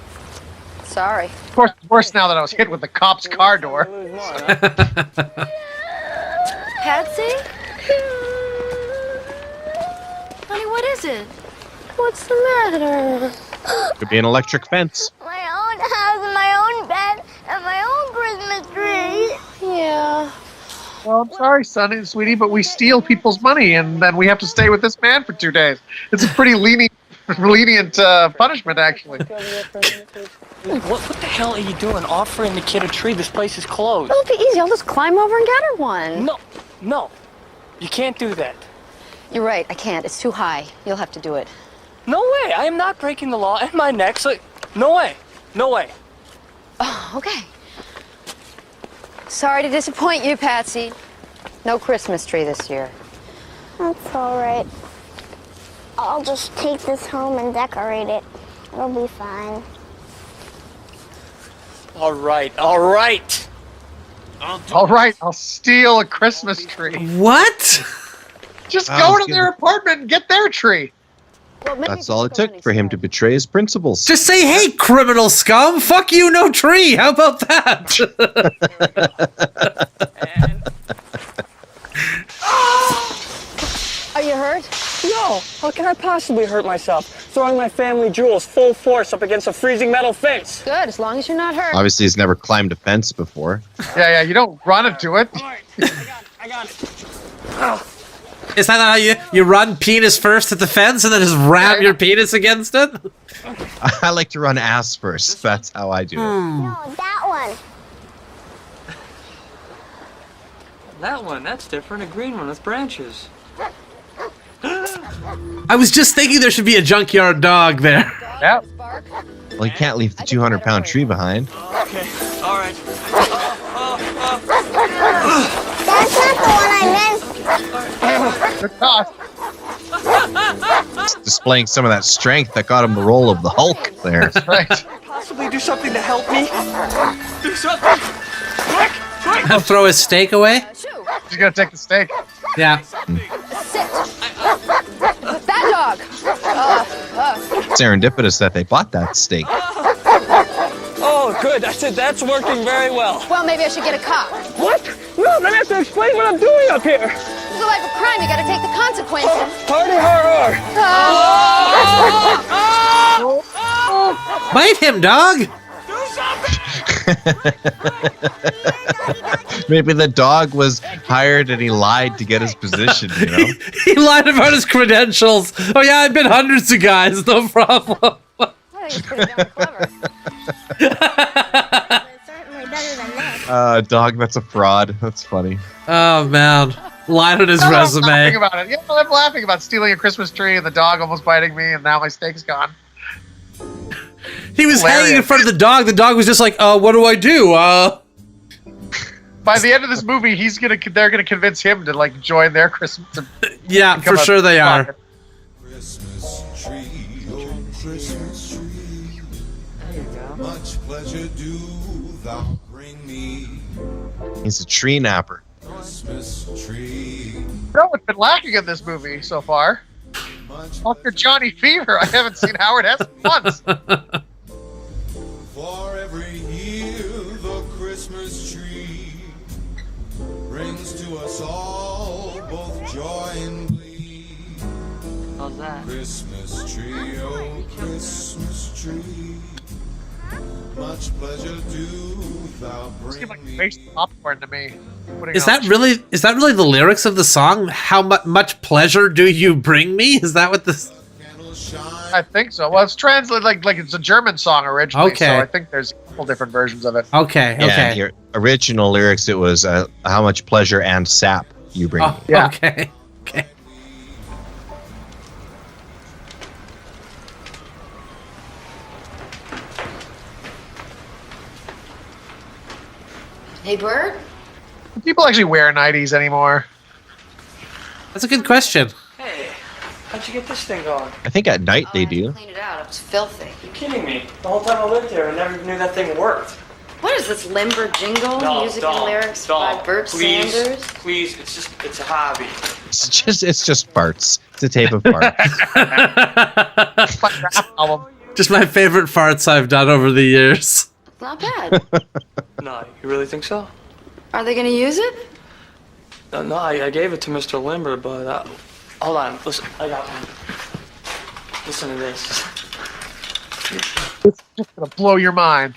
Sorry. Of course, worse now that I was hit with the cop's car door. Patsy? Honey, what is it? What's the matter? Could be an electric fence. My own house, my own bed, and my own Christmas tree. Yeah. Well, I'm sorry, Sonny, sweetie, but we steal people's money, and then we have to stay with this man for 2 days. It's a pretty lenient punishment, actually. What the hell are you doing offering the kid a tree? This place is closed. It'll be easy. I'll just climb over and get her one. No. You can't do that. You're right. I can't. It's too high. You'll have to do it. No way. I am not breaking the law and my neck. So, no way. Oh, okay. Sorry to disappoint you, Patsy. No Christmas tree this year. That's all right. I'll just take this home and decorate it. It'll be fine. All right. All right, I'll steal a Christmas tree. What? Just go to their apartment and get their tree. Well, That's all it took for him to betray his principles. Just say, hey, criminal scum, fuck you, no tree. How about that? Are you hurt? No. How can I possibly hurt myself? Throwing my family jewels full force up against a freezing metal fence. Good, as long as you're not hurt. Obviously, he's never climbed a fence before. Yeah, you don't run into it. All right. I got it. Oh. Is that how you run penis first at the fence and then just ram your penis against it? I like to run ass first. That's how I do it. No, that one. That one, that's different. A green one with branches. I was just thinking there should be a junkyard dog there. Yep. Well, he can't leave the 200-pound tree behind. Okay, all right. That's not the one I meant. Displaying some of that strength that got him the role of the Hulk there. Right. Possibly do something to help me. Do something. Quick. Throw his steak away? You're gonna take the steak. Yeah. Sit. That dog. Serendipitous that they bought that steak. Oh, good. That's working very well. Well, maybe I should get a cop. What? No, then I have to explain what I'm doing up here. This is a life of crime. You gotta take the consequences. Party horror. Bite him, dog. Maybe the dog was hired and he lied to get his position, you know? He lied about his credentials. Oh yeah, I've been hundreds of guys, no problem. I think it's pretty darn clever. Certainly better than this. Dog that's a fraud. That's funny. Oh man. Lied on his I'm resume. laughing about it. Yeah, I'm laughing about stealing a Christmas tree and the dog almost biting me, and now my steak's gone. He was hanging in front of the dog. The dog was just like, what do I do? By the end of this movie, they're gonna convince him to like join their Christmas. Yeah, for sure they are. Christmas tree, oh Christmas tree. Much pleasure do thou bring me. He's a tree napper. Christmas tree. No one's been lacking in this movie so far. Dr. Johnny Fever. I haven't seen Howard Hess once. For every year the Christmas tree brings to us all both joy and glee. How's that? Christmas tree, oh Christmas tree, much pleasure do thou Seemed like bring me. face popcorn to me. Is that really the lyrics of the song? How much pleasure do you bring me? Is that what this? I think so. Well, it's translated like it's a German song originally. Okay. So I think there's a couple different versions of it. Okay. Yeah, Okay. your original lyrics, it was how much pleasure and sap you bring. Oh, me. Yeah. Okay. Okay. Hey, Bird? Do people actually wear 90s anymore? That's a good question. Hey, how'd you get this thing going? I think at night they do. Clean it out. It was filthy. You're kidding me. The whole time I lived here, I never even knew that thing worked. What is this, Limber Jingle? Music and lyrics by Bert Sanders? Please, it's a hobby. It's just farts. It's a tape of farts. Album. Just my favorite farts I've done over the years. Not bad. No, you really think so? Are they going to use it? No, I gave it to Mr. Limber, but hold on. Listen, I got one. Listen to this. It's just gonna blow your mind.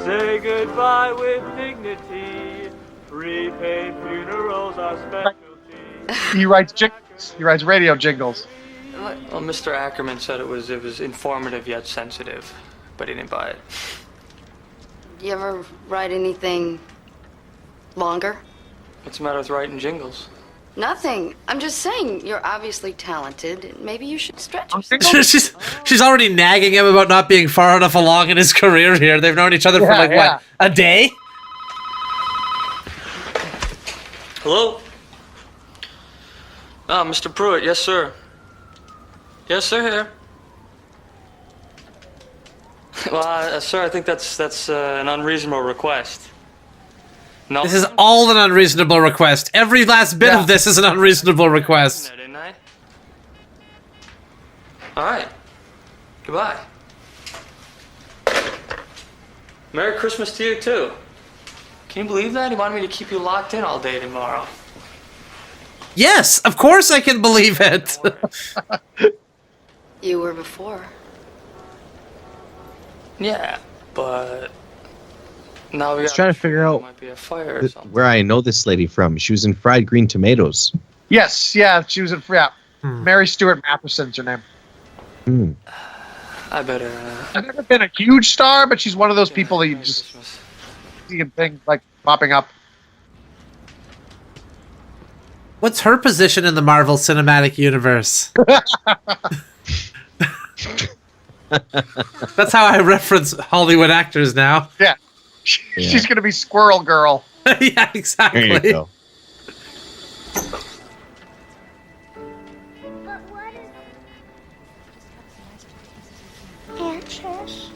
Say goodbye with dignity. Prepaid funerals are specialty. He writes jingles. He writes radio jingles. Well, Mr. Ackerman said it was informative yet sensitive, but he didn't buy it. You ever write anything longer? What's the matter with writing jingles? Nothing. I'm just saying, you're obviously talented. Maybe you should stretch yourself. she's already nagging him about not being far enough along in his career here. They've known each other for what, a day? Hello? Oh, Mr. Pruitt, yes, sir. Yes, sir, here. Well, sir, I think that's an unreasonable request. No. This is all an unreasonable request. Every last bit of this is an unreasonable request. Didn't I? All right. Goodbye. Merry Christmas to you, too. Can you believe that? He wanted me to keep you locked in all day tomorrow. Yes, of course I can believe it. You were before. Yeah, but now we I was trying to figure out might be a fire or something. where I know this lady from. She was in Fried Green Tomatoes. Yes, yeah, she was in Mary Stuart Matheson's her name. I better. I've never been a huge star, but she's one of those people that you just see in things like popping up. What's her position in the Marvel Cinematic Universe? That's how I reference Hollywood actors now. Yeah. She's going to be Squirrel Girl. Yeah, exactly. There you go. Aunt Trish,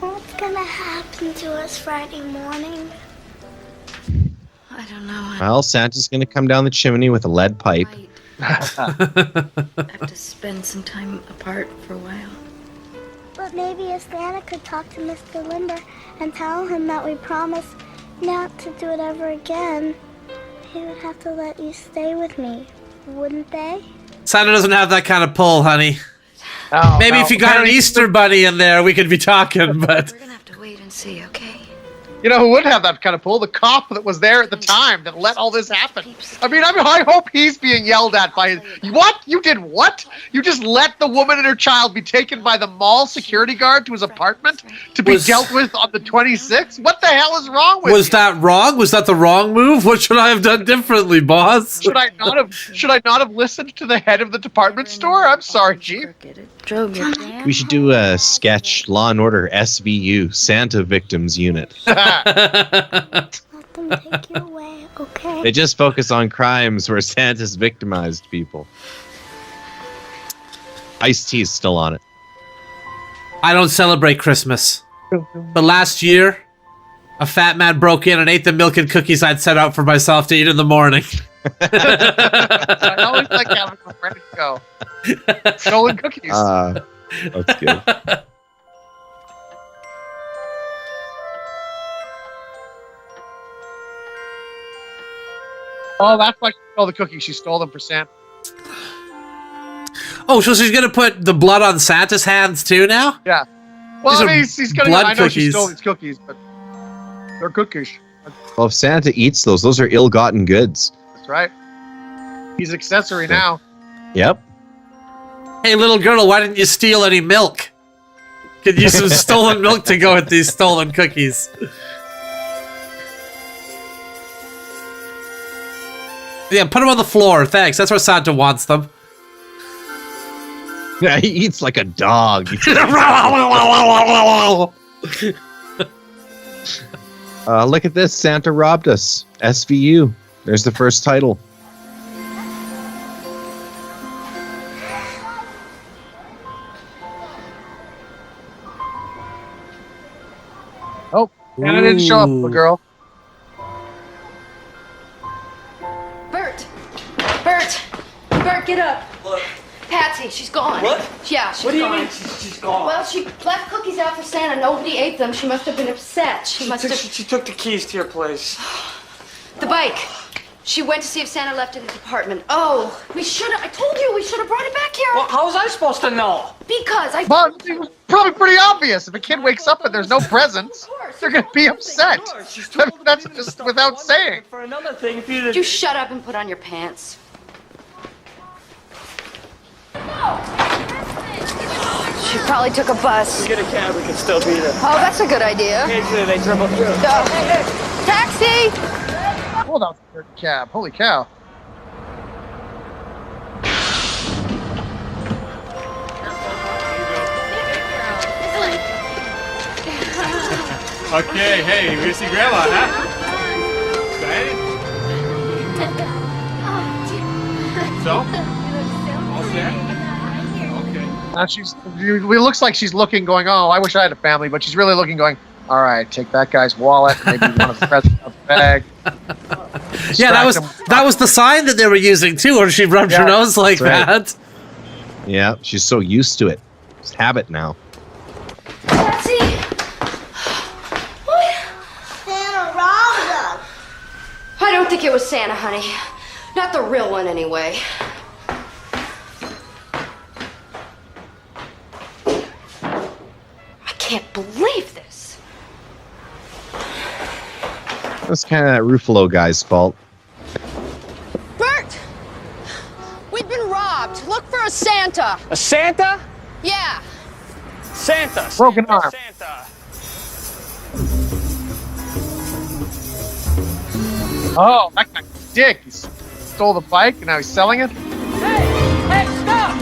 what's gonna happen to us Friday morning? I don't know. Well, Santa's going to come down the chimney with a lead pipe. I have to spend some time apart for a while. But maybe if Santa could talk to Mr. Limber and tell him that we promise not to do it ever again, he would have to let you stay with me, wouldn't they? Santa doesn't have that kind of pull, honey. Oh, Maybe no. if you got an Easter bunny in there, we could be talking, but... We're gonna have to wait and see, okay? You know who would have that kind of pull? The cop that was there at the time that let all this happen. I hope he's being yelled at by his... What? You did what? You just let the woman and her child be taken by the mall security guard to his apartment to be dealt with on the 26th? What the hell is wrong with you? Was that wrong? Was that the wrong move? What should I have done differently, boss? Should I not have listened to the head of the department store? I'm sorry, Chief. We should do a sketch, Law and Order SVU, Santa Victims Unit. Let them take you away, okay? They just focus on crimes where Santa's victimized people. Ice-T's still on it. I don't celebrate Christmas. But last year, A fat man broke in and ate the milk and cookies I'd set out for myself to eat in the morning. I always like having a friend to go. Stolen cookies. That's good. Oh, that's why she stole the cookies. She stole them for Santa. Oh, so she's gonna put the blood on Santa's hands too now? Yeah. Well, These I are mean, he's gonna. blood I know she cookies. stole these cookies, but they're cookies. Well, if Santa eats those are ill-gotten goods. That's right. He's an accessory now. Yep. Hey, little girl, why didn't you steal any milk? Could use some stolen milk to go with these stolen cookies. Yeah, put them on the floor. Thanks. That's where Santa wants them. Yeah, he eats like a dog. Look at this. Santa robbed us. SVU. There's the first title. Oh, Santa didn't show up, little girl. Bert! Bert! Bert, get up! What? Patsy, she's gone. What? Yeah, she's gone. What do you mean she's gone? Well, she left cookies out for Santa. Nobody ate them. She must have been upset. She took the keys to your place. The bike. She went to see if Santa left it in the apartment. Oh, we should have. I told you we should have brought it back here. Well, how was I supposed to know? Because I. Well, it was probably pretty obvious. If a kid wakes up and there's no presents, they're gonna be upset. That's just without saying. For another thing, if you Would you shut up and put on your pants? She probably took a bus. we get a cab, we can still be there. Oh, that's a good idea. Occasionally they dribble through. Taxi! Hold on, cab. Holy cow. Okay, hey, we see Grandma, huh? Excited? So? All set? Okay. It looks like she's looking, going, oh, I wish I had a family, but she's really looking, going, all right, take that guy's wallet, maybe one of the presents out the bag. Yeah, that was the sign that they were using too, or she rubbed her nose like That's that. Yeah, she's so used to it. It's habit now. Patsy! Santa robbed us. I don't think it was Santa, honey. Not the real one, anyway. I can't believe this. That's kind of that Ruffalo guy's fault. Bert! We've been robbed. Look for a Santa. A Santa? Yeah. Santa. Broken arm. Santa. Oh, that guy's a dick. He stole the bike and now he's selling it. Hey, stop!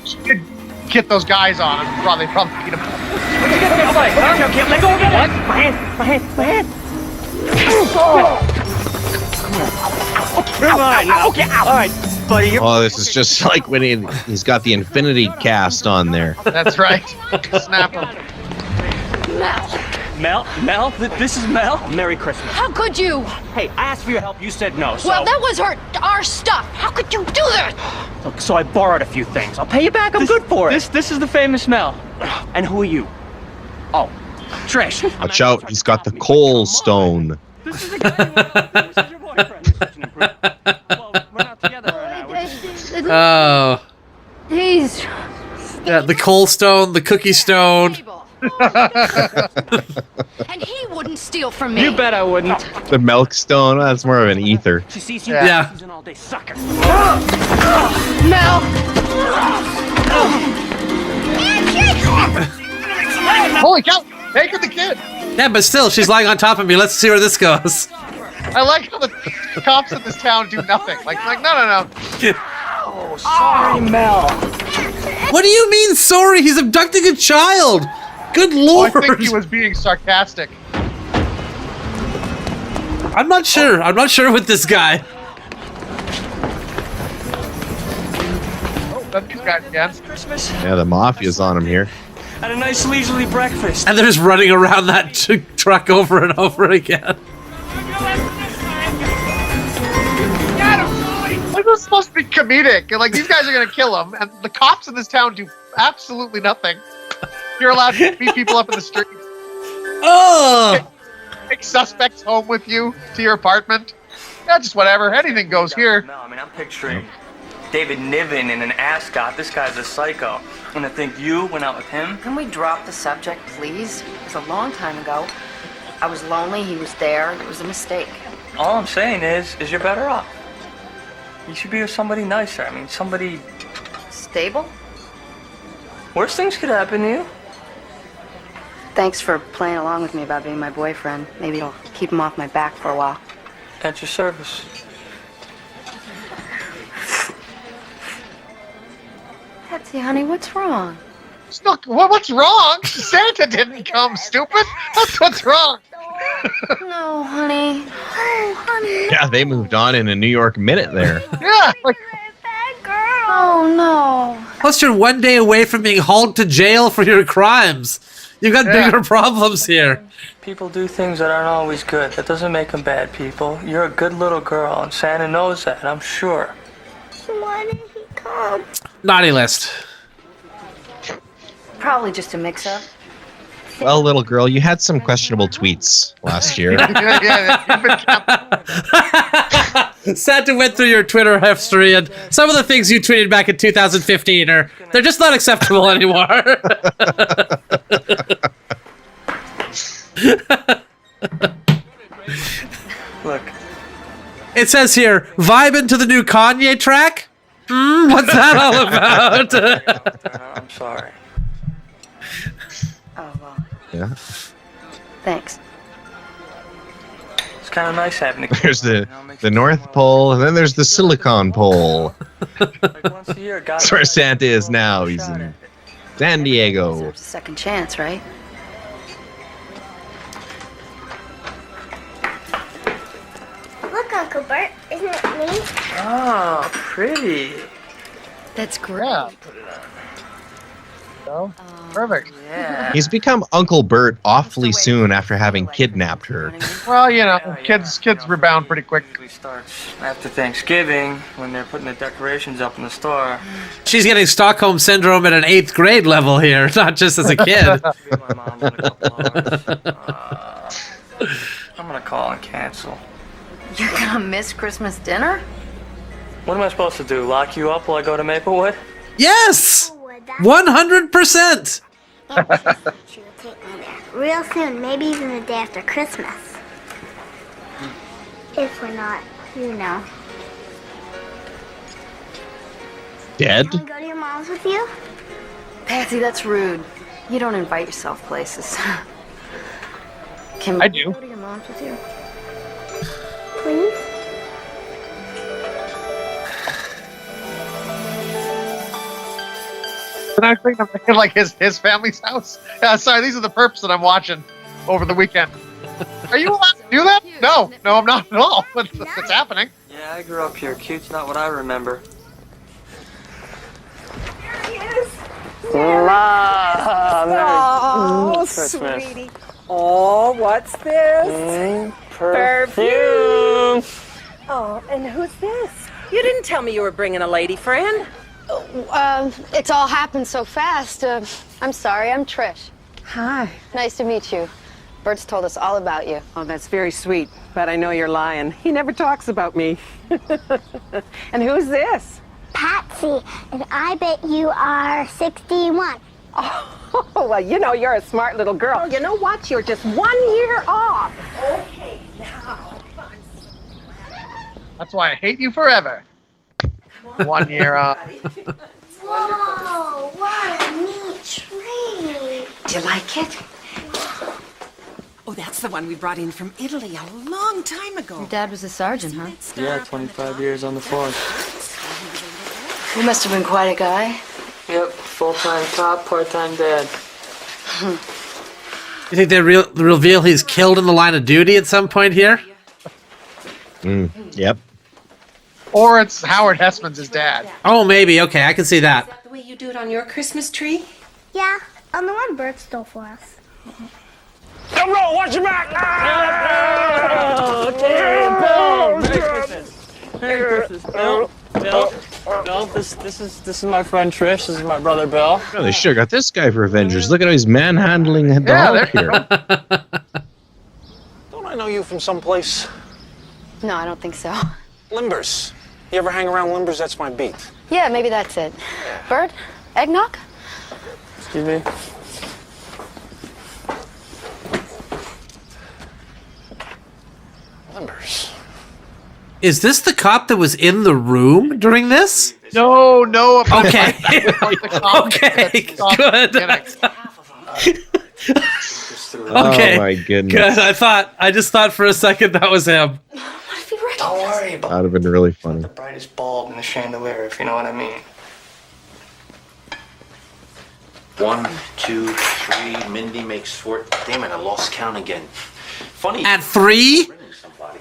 She did get those guys on him. They probably beat him. Okay, let go of it. My hand. Come on. Okay, all right, buddy. Oh, this is just like when he's got the infinity cast on there. That's right. Snap him. Mel, this is Mel. Merry Christmas. How could you? Hey, I asked for your help. You said no. So. Well, that was our stuff. How could you do that? Look, so I borrowed a few things. I'll pay you back. I'm good for it. This is the famous Mel. And who are you? Oh, Trish. Watch out, he's got the coal stone. This is the guy this is your boyfriend. You're such an improvement. Well, we're not together right now. Oh. He's. Yeah, the coal stone, the cookie stone. And he wouldn't steal from me. You bet I wouldn't. The milk stone, that's more of an ether. She sees you. Yeah. She's an all-day sucker. Mel! Holy cow! Take her the kid! Yeah, but still, she's lying on top of me. Let's see where this goes. I like how the cops in this town do nothing. Like no. Oh, sorry, Mel. What do you mean, sorry? He's abducting a child. Good lord. I think he was being sarcastic. I'm not sure. I'm not sure with this guy. Oh, that's these guys again. Christmas. Yeah, the mafia's on him here. Had a nice leisurely breakfast. And they're just running around that truck over and over again. Like, this is supposed to be comedic. And, like, these guys are going to kill him. And the cops in this town do absolutely nothing. You're allowed to beat people up in the street. Oh! Take suspects home with you to your apartment. Yeah, just whatever. Anything goes here. No, I mean, I'm picturing David Niven in an ascot. This guy's a psycho. And I think you went out with him. Can we drop the subject, please? It was a long time ago. I was lonely, he was there, it was a mistake. All I'm saying is you're better off. You should be with somebody nicer. I mean, somebody... Stable? Worse things could happen to you. Thanks for playing along with me about being my boyfriend. Maybe it'll keep him off my back for a while. At your service. Patsy, honey, what's wrong? Look, what's wrong? Santa didn't come, stupid. That's what's wrong. No, honey. Oh, honey. Yeah, they moved on in a New York minute there. Yeah. Like, oh, no. Plus, you're 1 day away from being hauled to jail for your crimes. You've got bigger problems here. People do things that aren't always good. That doesn't make them bad people. You're a good little girl, and Santa knows that, I'm sure. Why did he come? Naughty list. Probably just a mix-up. Well, little girl, you had some questionable tweets last year. Santa went through your Twitter history, and some of the things you tweeted back in 2015 they're just not acceptable anymore. Look. It says here, vibing to the new Kanye track? What's that all about? I'm sorry. Oh, well. Yeah. Thanks. It's kind of nice having a kid. There's the North Pole, and then there's the Silicon Pole. Like once a year, God That's where Santa is now. He's in San Diego. Deserves a second chance, right? Look, Uncle Bert, isn't it me? Oh, pretty. That's great. Yeah. So, perfect. Yeah. He's become Uncle Bert awfully soon after having kidnapped her. Well, you know, kids rebound pretty quick. Usually starts after Thanksgiving when they're putting the decorations up in the store. She's getting Stockholm Syndrome at an 8th grade level here, not just as a kid. My mom's in a couple hours. I'm gonna call and cancel. You're gonna miss Christmas dinner? What am I supposed to do? Lock you up while I go to Maplewood? Yes! 100%! She'll take me there real soon, maybe even the day after Christmas. If we're not, you know. Dead? Can we go to your mom's with you? Patsy, that's rude. You don't invite yourself places. Can I we do. go to your mom's with you? Please? And I think I'm like his family's house. Yeah, sorry, these are the perps that I'm watching over the weekend. Are you allowed to do that? No, I'm not at all. What's happening? Yeah, I grew up here. Cute's not what I remember. Oh, Christmas. sweetie. Oh, what's this? Perfume. Oh, and who's this? You didn't tell me you were bringing a lady friend. It's all happened so fast. I'm sorry, I'm Trish. Hi. Nice to meet you. Bert's told us all about you. Oh, that's very sweet, but I know you're lying. He never talks about me. And who's this? Patsy, and I bet you are 61. Oh, well, you know, you're a smart little girl. You know what? You're just 1 year off. Okay, now. That's why I hate you forever. 1 year off. Whoa, what a neat tree. Do you like it? Oh, that's the one we brought in from Italy a long time ago. Your dad was a sergeant, huh? Yeah, 25 years on the force. You must have been quite a guy. Yep, full-time cop, part-time dad. You think they reveal he's killed in the line of duty at some point here? Yep. Or it's Howard Hessman's his dad. Oh, maybe. Okay, I can see that. The way you do it on your Christmas tree? Yeah, On the one Bert stole for us. Don't roll, watch your back! Merry Christmas, Bill. Bill, this is my friend Trish. This is my brother Bill. Oh, they sure got this guy for Avengers. Look at how he's manhandling the Hulk here. Don't I know you from someplace? No, I don't think so. Limbers. You ever hang around Limbers? That's my beat. Yeah, maybe that's it. Bert? Eggnog? Excuse me. Limbers. Is this the cop that was in the room during this? No. Okay. Okay, good. Okay. Oh my goodness. Good. I just thought for a second that was him. Don't worry about That would have been really funny. the brightest bulb in the chandelier, if you know what I mean. 1, 2, 3. Mindy makes 4. Damn it, I lost count again. Funny. At 3?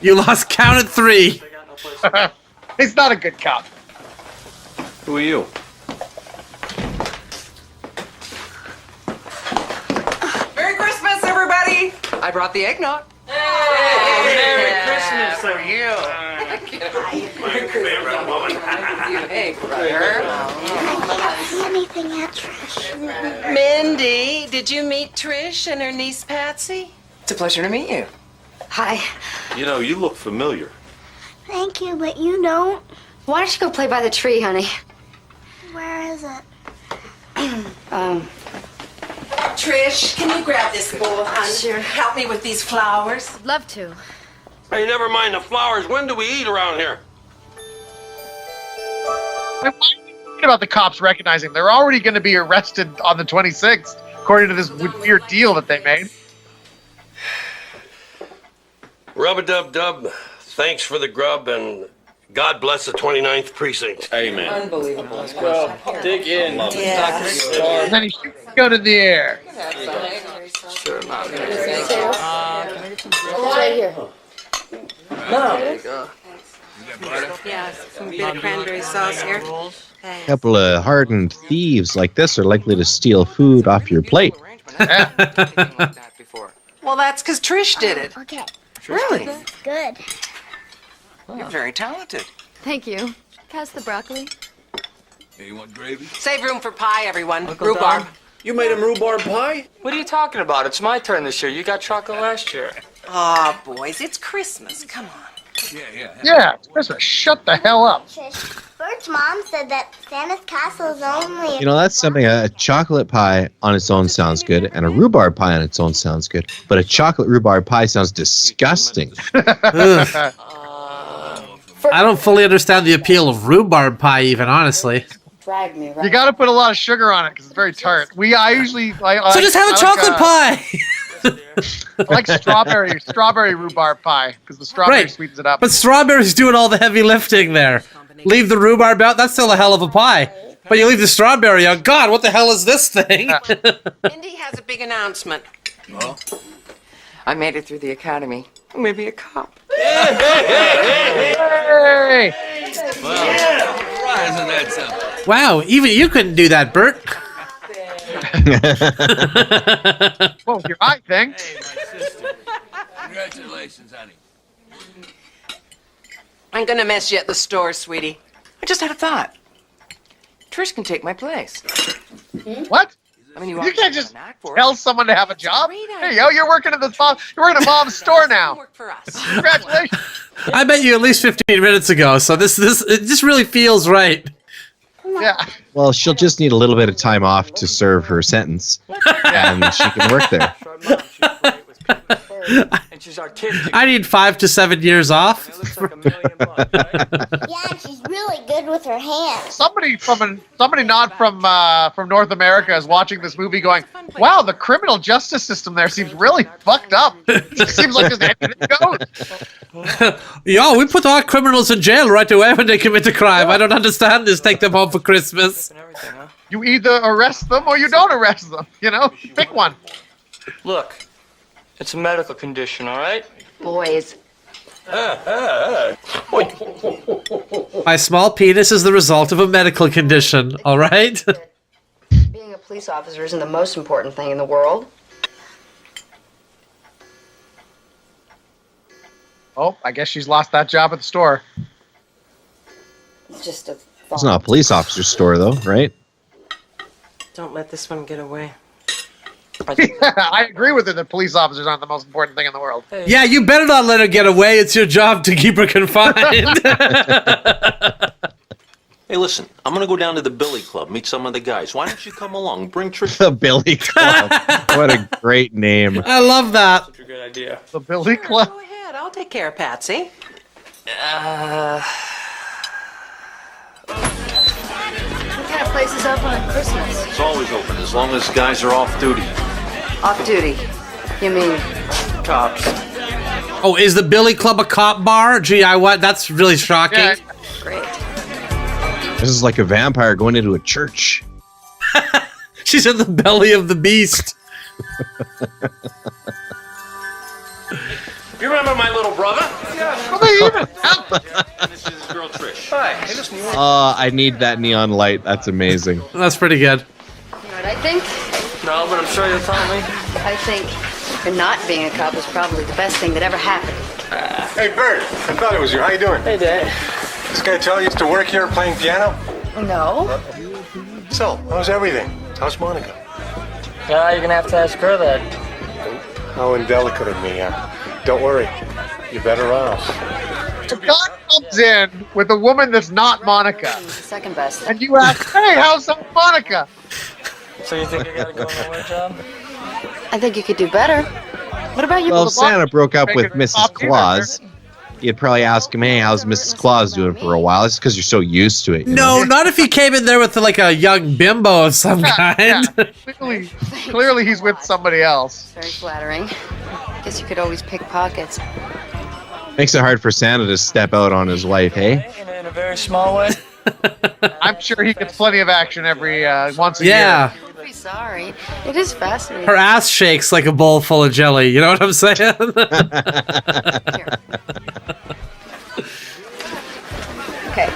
You lost count at 3. He's not a good cop. Who are you? Merry Christmas, everybody! I brought the eggnog. Merry Christmas for you. My favorite woman. Hey, brother. Anything yet, Trish? Mindy, did you meet Trish and her niece Patsy? It's a pleasure to meet you. Hi. You know, you look familiar. Thank you, but you don't. Why don't you go play by the tree, honey? Where is it? Trish, can you grab this bowl, hon? Sure. Help me with these flowers. I'd love to. Hey, never mind the flowers. When do we eat around here? I'm thinking about the cops recognizing they're already going to be arrested on the 26th, according to this weird deal that they made. Rub-a-dub-dub. Thanks for the grub, and God bless the 29th precinct. Amen. Unbelievable. Let's go. Dig in. Yeah. And then he shoots a gun in the air. Sure, not Right here. There you go. Yeah, some bit of cranberry sauce here. A couple of hardened thieves like this are likely to steal food off your plate. Well, that's because Trish did it. Okay. Really? Good. You're very talented. Thank you. Pass the broccoli. Hey, you want gravy? Save room for pie, everyone. Uncle Rhubarb. Don? You made him rhubarb pie? What are you talking about? It's my turn this year. You got chocolate last year. Aw, boys, it's Christmas. Come on. Yeah, Christmas. Shut the hell up. Trish, Bert's mom said that Santa's castle is only. You know, that's something. A chocolate pie on its own sounds good, and a rhubarb pie on its own sounds good. But a chocolate rhubarb pie sounds disgusting. Ugh. I don't fully understand the appeal of rhubarb pie, even honestly. Drag me, right? You got to put a lot of sugar on it because it's very tart. I usually So just have a chocolate pie. I like strawberry rhubarb pie because the strawberry sweetens it up. But strawberries doing all the heavy lifting there. Leave the rhubarb out, that's still a hell of a pie. But you leave the strawberry out, God, what the hell is this thing? Indy has a big announcement. Oh. I made it through the academy. Maybe a cop. Hey! Why isn't that something? Wow, even you couldn't do that, Bert. Well, your eye thing. Hey, my sister. Congratulations, honey. I'm gonna mess you at the store, sweetie. I just had a thought. Trish can take my place. What? I mean, You can't just tell someone to have a job. Hey, yo, you're working at you're working at Mom's store now. Work for us. Congratulations. I met you at least 15 minutes ago, so it just really feels right. Yeah. Well, she'll just need a little bit of time off to serve her sentence, and she can work there. And she's artistic. I need 5 to 7 years off. It looks like $1 million, right? Yeah, and she's really good with her hands. Somebody not from North America is watching this movie going, wow, the criminal justice system there seems really fucked up. It seems like there's anything goes. Yo, we put our criminals in jail right away when they commit a crime. I don't understand this. Take them home for Christmas. You either arrest them or you don't arrest them. You know, pick one. Look, it's a medical condition, all right? Boys. My small penis is the result of a medical condition, all right? police officer isn't the most important thing in the world. Oh, I guess she's lost that job at the store. It's just a It's not a police officer's store, though, right? Don't let this one get away. I agree with her that police officers aren't the most important thing in the world. Yeah, you better not let her get away. It's your job to keep her confined. Hey, listen, I'm gonna go down to the Billy Club, meet some of the guys. Why don't you come along? Bring Trish. The Billy Club. What a great name. I love that. Such a good idea. The Billy Club. Go ahead, I'll take care of Patsy. What kind of place is open on Christmas? It's always open as long as guys are off duty. Off duty. You mean Cops. Oh, is the Billy Club a cop bar? Gee, that's really shocking. Yeah. great? This is like a vampire going into a church. She's in the belly of the beast. You remember my little brother? This is his girl Trish. Hi. Hey, listen, you want... I need that neon light. That's amazing. That's pretty good. You know what I think? No, but I'm sure you'll tell me. I think not being a cop is probably the best thing that ever happened. Hey, Bert. I thought it was you. How you doing? Hey, Dad. This guy tell you used to work here playing piano? No. So, how's everything? How's Monica? Yeah, you're gonna have to ask her that. How indelicate of me. Don't worry. You're better off. If God comes in with a woman that's not Monica, Second best. and you ask, hey, how's Monica? So you think I gotta go nowhere, John? I think you could do better. What about you? Well, if Santa broke up with Make it Mrs. Claus, you'd probably ask him, hey, how's Mrs. Claus doing for a while? It's because you're so used to it. you No, know? not if he came in there with like a young bimbo of some kind. Clearly he's with somebody else. Very flattering. Guess you could always pick pockets. Makes it hard for Santa to step out on his wife, hey? In a very small way. I'm sure he gets plenty of action every once a Yeah. year. I'm very sorry. It is fascinating. Her ass shakes like a bowl full of jelly. You know what I'm saying? Okay.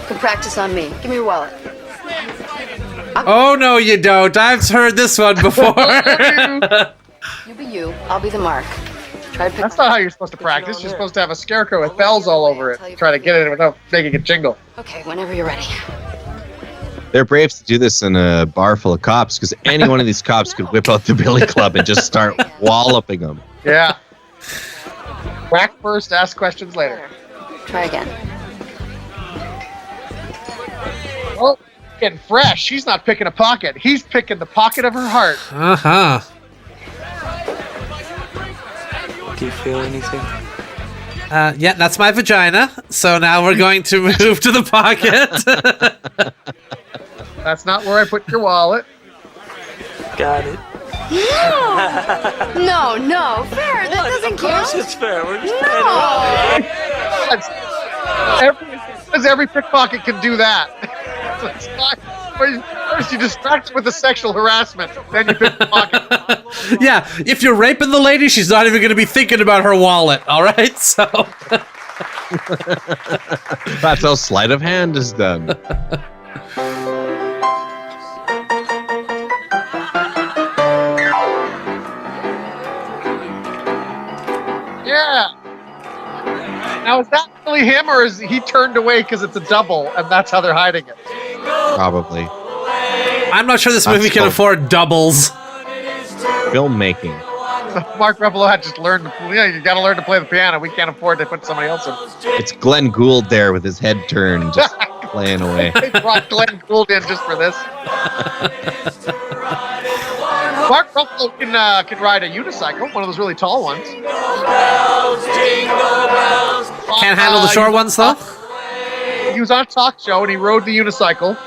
Can practice on me. Give me your wallet. Oh, no, you don't. I've heard this one before. You be you. I'll be the mark. Try to pick. That's not how you're supposed to practice. You're supposed to have a scarecrow with bells all over it. Try to get it without making it jingle. Okay, whenever you're ready. They're brave to do this in a bar full of cops because any one of these cops could whip out the Billy Club and just start walloping them. Yeah. Whack first, ask questions later. Try again. Oh, getting fresh. She's not picking a pocket. He's picking the pocket of her heart. Uh-huh. Do you feel anything? Yeah, that's my vagina. So now we're going to move to the pocket. That's not where I put your wallet. Got it. No, no, fair. That doesn't Of course count. it's fair. We're just Every pickpocket can do that. It's not, first you distract with the sexual harassment, then you pick the pocket. Yeah, if you're raping the lady, she's not even going to be thinking about her wallet, all right? So That's how sleight of hand is done. Yeah. Now, is that really him, or is he turned away because it's a double, and that's how they're hiding it? Probably. I'm not sure this movie can afford doubles. Filmmaking. Mark Ruffalo had just learned. You got to learn to play the piano. We can't afford to put somebody else in. It's Glenn Gould there with his head turned, just playing away. They brought Glenn Gould in just for this. Mark Ruffalo can ride a unicycle, one of those really tall ones. Can't handle the short ones, though? He was on a talk show, and he rode the unicycle.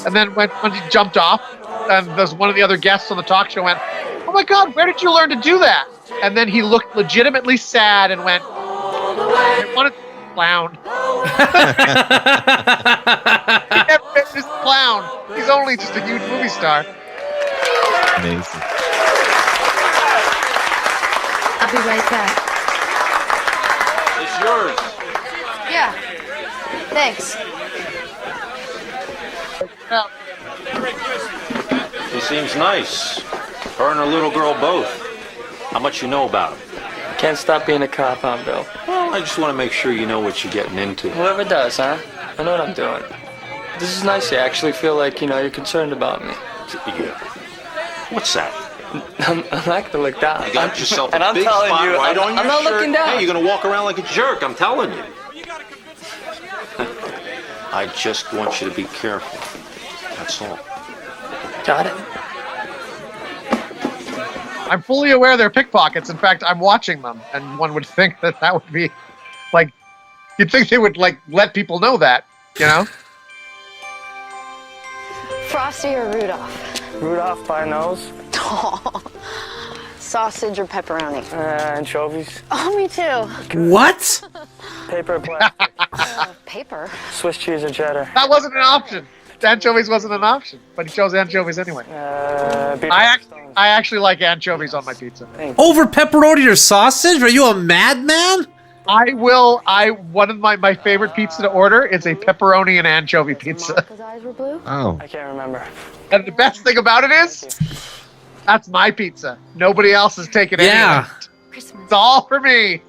And then when he jumped off, and there's one of the other guests on the talk show went, "Oh my God, where did you learn to do that?" And then he looked legitimately sad and went, "I wanted to clown." He never been just a clown. He's only just a huge movie star. Amazing. I'll be right back. It's yours. Yeah. Thanks. Now, Seems nice. Her and her little girl both. How much you know about him? Can't stop being a cop, huh, Bill? Well, I just want to make sure you know what you're getting into. Whoever does, huh? I know what I'm doing. This is nice. I actually feel like, you're concerned about me. Yeah. What's that? I'm not gonna look down. You got yourself and a I'm big telling spot you, right on your I'm not shirt. looking down. Hey, you're gonna walk around like a jerk, I'm telling you. I just want you to be careful. That's all. Got it. I'm fully aware they're pickpockets. In fact, I'm watching them, and one would think that would be, like, you'd think they would, like, let people know that, you know? Frosty or Rudolph? Rudolph by nose. Sausage or pepperoni? Anchovies. Oh, me too. What? Paper or plastic. Paper? Swiss cheese or cheddar. That wasn't an option. Anchovies wasn't an option, but he chose anchovies anyway. I actually like anchovies on my pizza. Over pepperoni or sausage? Are you a madman? One of my favorite pizza to order is a pepperoni and anchovy pizza. Eyes were blue? Oh. I can't remember. And the best thing about it is, that's my pizza. Nobody else is taking any of it. It's all for me.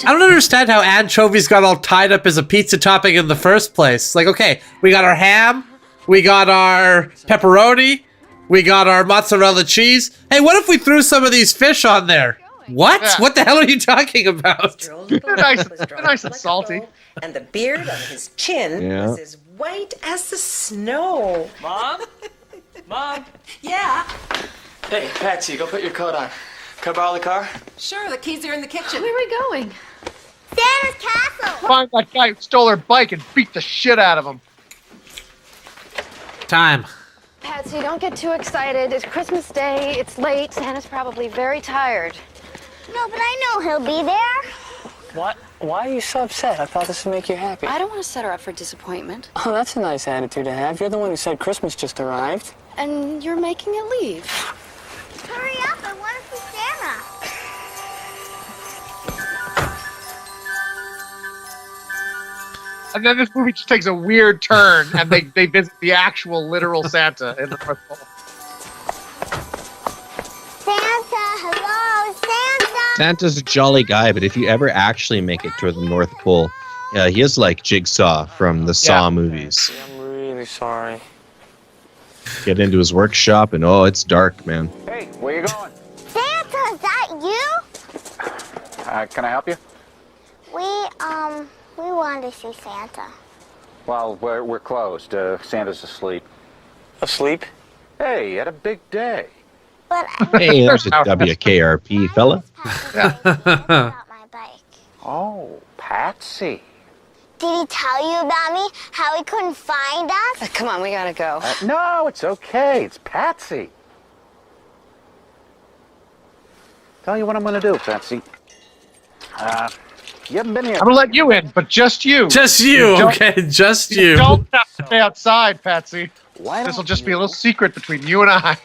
I don't understand how anchovies got all tied up as a pizza topping in the first place. Like, okay, we got our ham, we got our pepperoni, we got our mozzarella cheese. Hey, what if we threw some of these fish on there? What? Yeah. What the hell are you talking about? They're nice and salty. And the beard on his chin Yeah. was as white as the snow. Mom? Mom? Yeah. Hey, Patsy, go put your coat on. Can I borrow the car? Sure, the keys are in the kitchen. Where are we going? Santa's castle. Find that guy who stole her bike and beat the shit out of him. Time. Patsy, don't get too excited. It's Christmas Day. It's late. Santa's probably very tired. No, but I know he'll be there. What? Why are you so upset? I thought this would make you happy. I don't want to set her up for disappointment. Oh, that's a nice attitude to have. You're the one who said Christmas just arrived. And you're making it leave. Hurry up, I want to see Santa. And then this movie just takes a weird turn, and they visit the actual literal Santa in the North Pole. Santa, hello, Santa. Santa's a jolly guy, but if you ever actually make it to the North Pole, he is like Jigsaw from the Saw movies. I'm really sorry. Get into his workshop, and oh, it's dark, man. Hey, where you going? Santa, is that you? Can I help you? We wanted to see Santa. Well, we're closed. Santa's asleep. Asleep? Hey, you had a big day. But Hey, there's a WKRP fella. Oh, Patsy. Did he tell you about me? How he couldn't find us? Come on, we gotta go. No, it's okay. It's Patsy. Tell you what I'm gonna do, Patsy. You haven't been here. I'm gonna let you in, but just you. Just you, okay? Just you. Don't have to stay outside, Patsy. Why This will just be a little secret between you and I.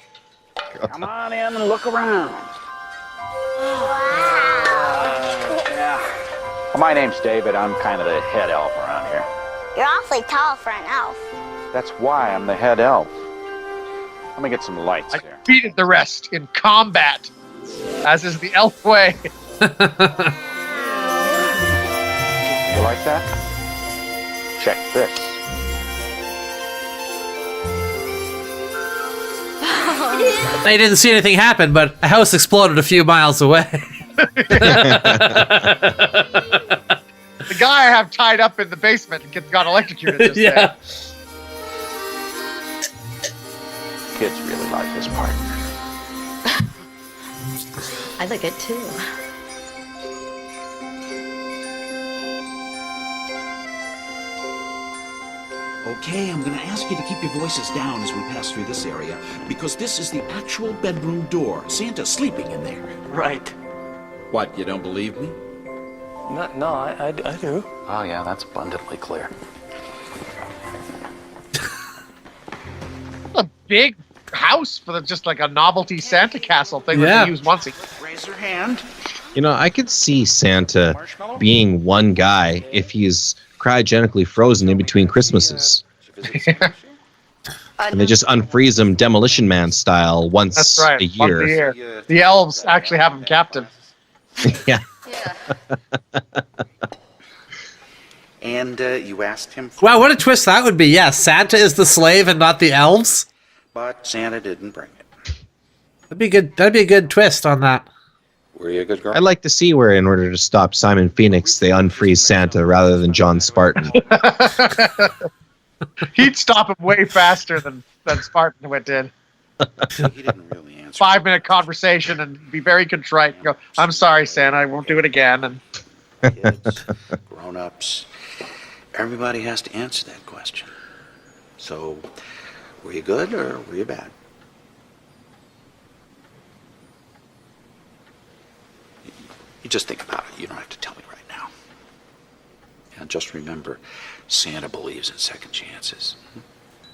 Come on in and look around. Yeah. Well, my name's David. I'm kind of the head elf around here. You're awfully tall for an elf. That's why I'm the head elf. Let me get some lights I here. defeated the rest in combat, as is the elf way. You like that? Check this. They didn't see anything happen, but a house exploded a few miles away. The guy I have tied up in the basement got electrocuted this day. Kids really like this part. I like it too. Okay, I'm gonna ask you to keep your voices down as we pass through this area, because this is the actual bedroom door. Santa's sleeping in there. Right. What, you don't believe me? No, I do. Oh, yeah, that's abundantly clear. A big house for just like a novelty Santa castle thing that Yeah. they use once a year. Raise your hand. You know, I could see Santa being one guy if he's cryogenically frozen in between Christmases. And they just unfreeze them Demolition Man style once That's right. a year. Once a year. The elves actually have him captive. Yeah. And you asked him, Wow, what a twist that would be. Yeah, Santa is the slave and not the elves. but Santa didn't bring it. That'd be good. That'd be a good twist on that. Were you a good girl? I'd like to see where, in order to stop Simon Phoenix, they unfreeze Santa rather than John Spartan. He'd stop him way faster than Spartan did. He didn't really answer. 5-minute conversation and be very contrite. Go, I'm sorry, Santa. I won't do it again. And Kids, grown-ups, everybody has to answer that question. So, were you good or were you bad? You just think about it. You don't have to tell me right now. And just remember, Santa believes in second chances.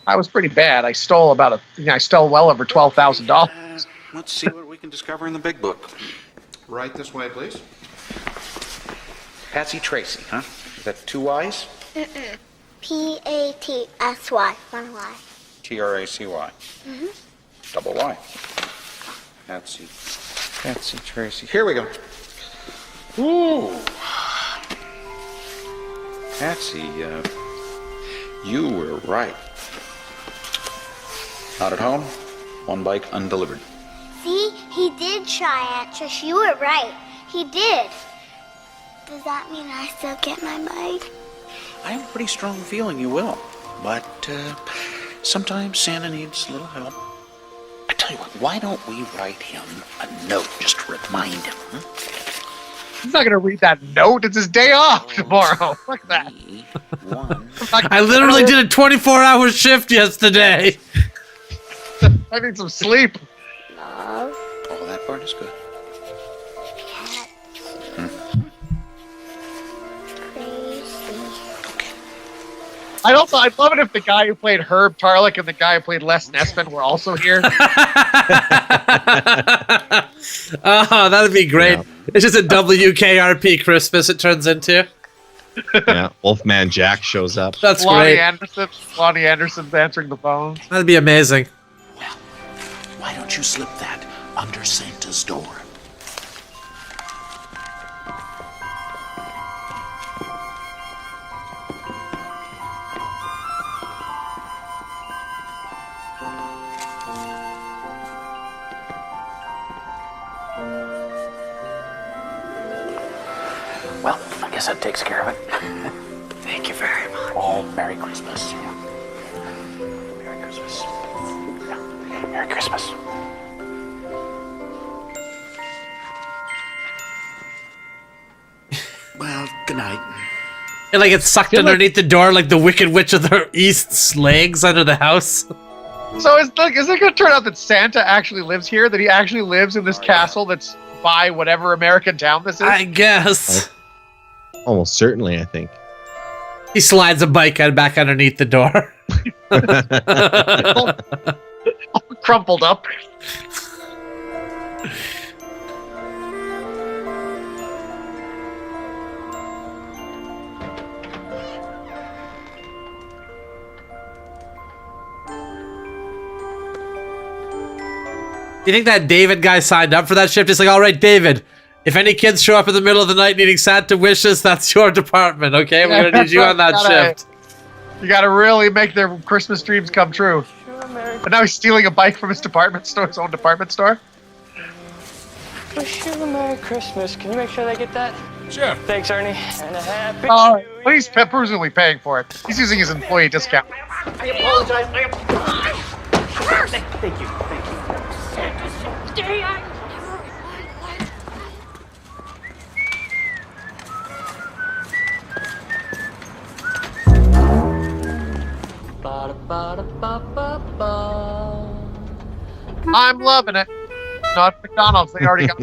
I was pretty bad. I stole I stole well over $12,000. Let's see what we can discover in the big book. Right this way, please. Patsy Tracy, huh? Is that 2 Y's? P-A-T-S-Y. 1 Y. T-R-A-C-Y. Mm-hmm. Double Y. Patsy Tracy. Here we go. Ooh. Patsy, you were right. Not at home. 1 bike undelivered. See? He did try, Aunt Trish. You were right. He did. Does that mean I still get my bike? I have a pretty strong feeling you will. But sometimes Santa needs a little help. I tell you what, why don't we write him a note just to remind him? Huh? He's not going to read that note. It's his day off tomorrow. Fuck that. I literally did a 24-hour shift yesterday. I need some sleep. Love. Oh, that part is good. I'd love it if the guy who played Herb Tarlick and the guy who played Les Nessman were also here. Oh, that'd be great. Yeah. It's just a WKRP Christmas it turns into. Yeah, Wolfman Jack shows up. That's Lonnie great. Lonnie Anderson's answering the phone. That'd be amazing. Why don't you slip that under Santa's door? Well, I guess that takes care of it. Thank you very much. Oh, Merry Christmas. Merry Christmas. Yeah. Merry Christmas. Well, good night. And like it's sucked underneath the door like the Wicked Witch of the East's legs under the house. So is it going to turn out that Santa actually lives here? That he actually lives in this castle that's by whatever American town this is? I guess. Almost certainly, I think. He slides a bike back underneath the door. All crumpled up. Do you think that David guy signed up for that shift? He's like, all right, David, if any kids show up in the middle of the night needing Santa wishes, that's your department, okay? We're going to need you on that shift. You got to really make their Christmas dreams come true. But now he's stealing a bike from his department store, his own department store. Wish you a Merry Christmas. Can you make sure they get that? Sure. Thanks, Ernie. And a happy well, he's presumably paying for it. He's using his employee discount. I apologize. Thank you. I'm loving it. Not McDonald's. They already got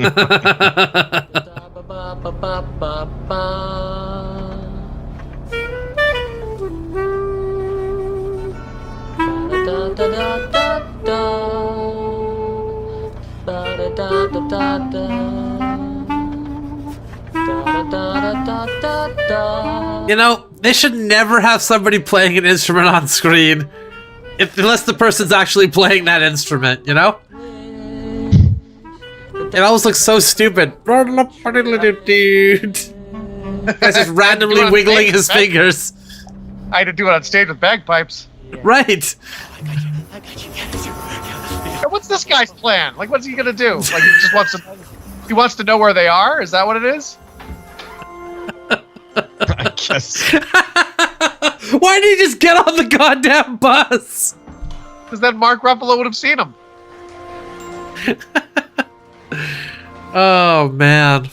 You know, they should never have somebody playing an instrument on screen. Unless the person's actually playing that instrument, you know? It always looks so stupid. Dude. Guy's just randomly wiggling his fingers. I had to do it on stage with bagpipes. Right. What's this guy's plan? Like, what's he gonna do? Like, he just wants to know where they are? Is that what it is? I guess. Why did he just get on the goddamn bus? Because then Mark Ruffalo would have seen him. Oh, man.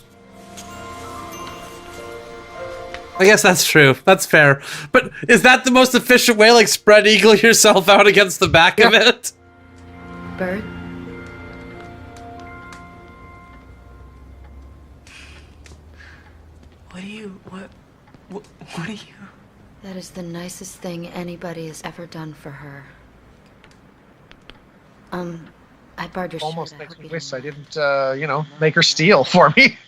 I guess that's true. That's fair. But is that the most efficient way? Like, spread eagle yourself out against the back of it? Bert? What are you? That is the nicest thing anybody has ever done for her. I borrowed your Almost shirt. makes me wish I didn't, make her steal for me.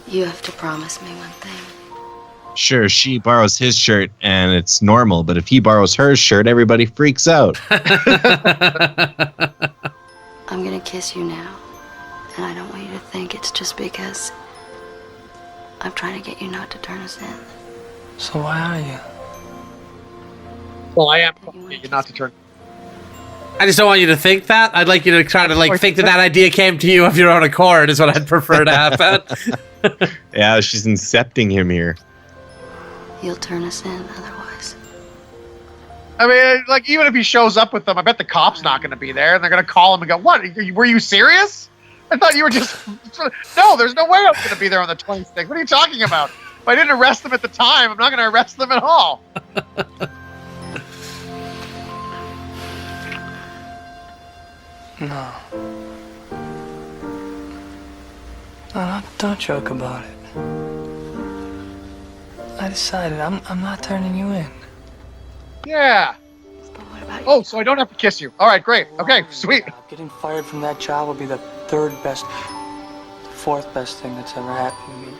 You have to promise me one thing. Sure, she borrows his shirt and it's normal, but if he borrows her shirt, everybody freaks out. I'm gonna kiss you now, and I don't want you to think it's just because I'm trying to get you not to turn us in. So why are you? Well, I am trying you not to turn. I just don't want you to think that. I'd like you to try to think that idea came to you of your own accord is what I'd prefer to happen. Yeah, she's incepting him here. You'll turn us in otherwise. I mean, like, even if he shows up with them, I bet the cop's not going to be there, and they're going to call him and go, "What? Were you serious? I thought you were just..." No, there's no way I'm going to be there on the 26th. What are you talking about? If I didn't arrest them at the time, I'm not going to arrest them at all. No. No, don't joke about it. I decided I'm not turning you in. Yeah. Oh, so I don't have to kiss you. All right, great. Okay, sweet. Getting fired from that job will be the fourth best thing that's ever happened to me.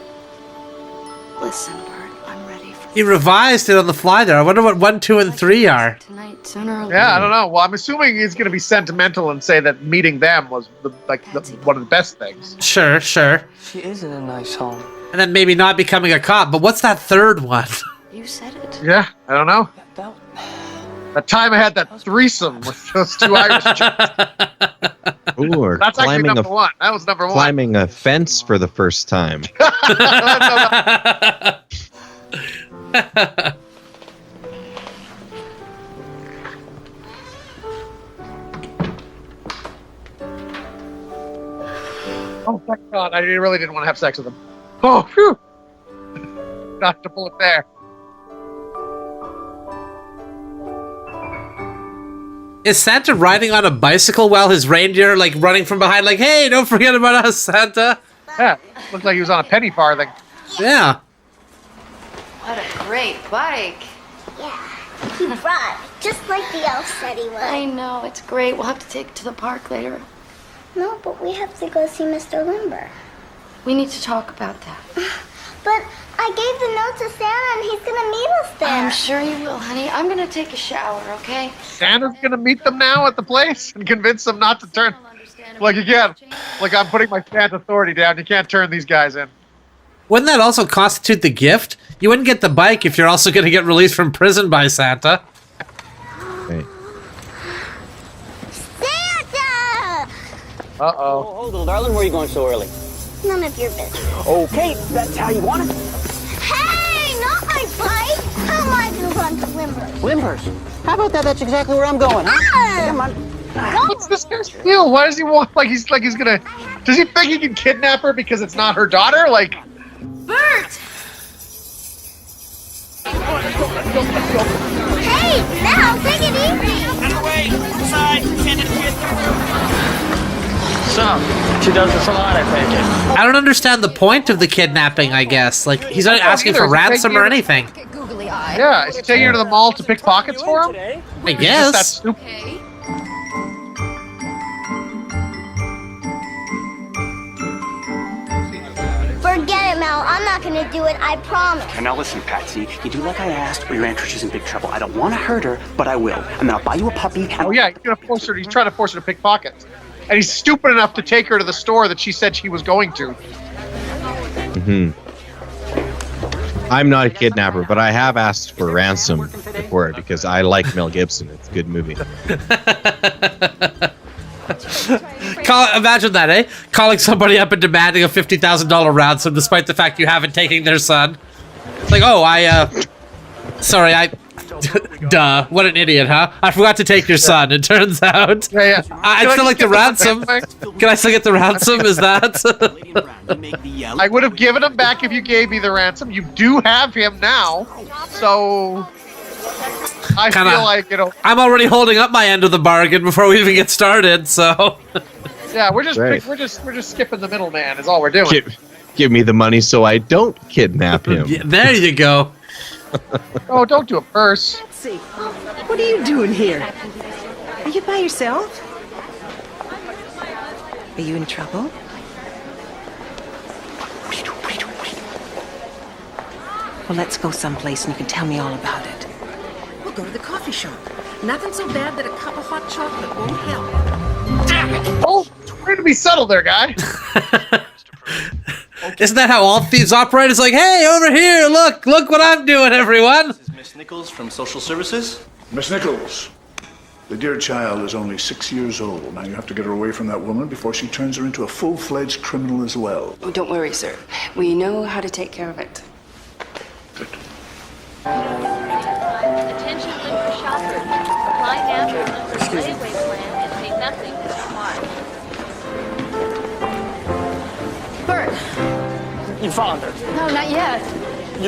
Listen, Bert, I'm ready for He revised it on the fly there. I wonder what 1, 2, and 3 are. tonight, sooner or later. Yeah, I don't know. Well, I'm assuming he's going to be sentimental and say that meeting them was one of the best things. Sure. She is in a nice home. And then maybe not becoming a cop. But what's that third one? You said it. Yeah, I don't know. That time I had that threesome with those two Irish chicks. Ooh, or That's actually number one. That was number one. Climbing a fence for the first time. Oh, thank God. I really didn't want to have sex with him. Oh, phew. Dodged a bullet there. Is Santa riding on a bicycle while his reindeer running from behind hey, don't forget about us, Santa? Yeah, looked like he was on a penny farthing. Yeah. What a great bike. Yeah, he brought it, just like the elf said he would. I know, it's great. We'll have to take it to the park later. No, but we have to go see Mr. Limber. We need to talk about that. But I gave the note to Santa and he's gonna meet us there. I'm sure you will, honey. I'm gonna take a shower, okay? Santa's gonna meet them now at the place and convince them not to turn. Like again, like I'm putting my Santa authority down. You can't turn these guys in. Wouldn't that also constitute the gift? You wouldn't get the bike if you're also going to get released from prison by Santa. Right. Santa! Uh-oh. Oh, little darling, where are you going so early? None of your business. Okay, that's how you want it. Hey, not my bike! How am I gonna run to Limber's? Limbers. How about that? That's exactly where I'm going. Huh? Ah! Come on. What's this guy's deal? Why does he want he's gonna? Does he think he can kidnap her because it's not her daughter? Like, Bert! Hey, now take it easy. Underway. Inside. So, she does this a lot, I take it. I don't understand the point of the kidnapping, I guess. He's not asking for ransom or anything. yeah, is he taking her to the mall to pick pockets for him? I guess. That's stupid. Forget it, Mel. I'm not going to do it. I promise. Okay, now listen, Patsy. You do like I asked, or your Aunt Tricia's in big trouble. I don't want to hurt her, but I will. And then I'll buy you a puppy. And Oh yeah, he's gonna force her. He's trying to force her to pick pockets, and he's stupid enough to take her to the store that she said she was going to. I'm not a kidnapper, but I have asked for ransom before because I like Mel Gibson. It's a good movie. Imagine that, eh? Calling somebody up and demanding a $50,000 ransom despite the fact you haven't taken their son. It's like, oh, sorry, duh, what an idiot, huh? I forgot to take your son, it turns out. Yeah. I still like the ransom. Can I still get the ransom? Is that? I would have given him back if you gave me the ransom. You do have him now, so I feel like, you know. I'm already holding up my end of the bargain before we even get started, so. Yeah, we're just Right. we're just skipping the middleman is all we're doing. Give me the money so I don't kidnap him. Yeah, there you go. Oh, don't do it first. Let's see. What are you doing here? Are you by yourself? Are you in trouble? Well, let's go someplace and you can tell me all about it. We'll go to the coffee shop. Nothing so bad that a cup of hot chocolate won't help. Oh, way to be subtle there, guy. Isn't that how all thieves operate? It's like, hey, over here, look what I'm doing, everyone. This is Miss Nichols from Social Services. Miss Nichols, the dear child is only 6 years old. Now you have to get her away from that woman before she turns her into a full-fledged criminal as well. Oh, don't worry, sir. We know how to take care of it. Attention Limber shoppers. Apply now for Limber's layaway plan and pay nothing this March. Bert. You found her. No, not yet.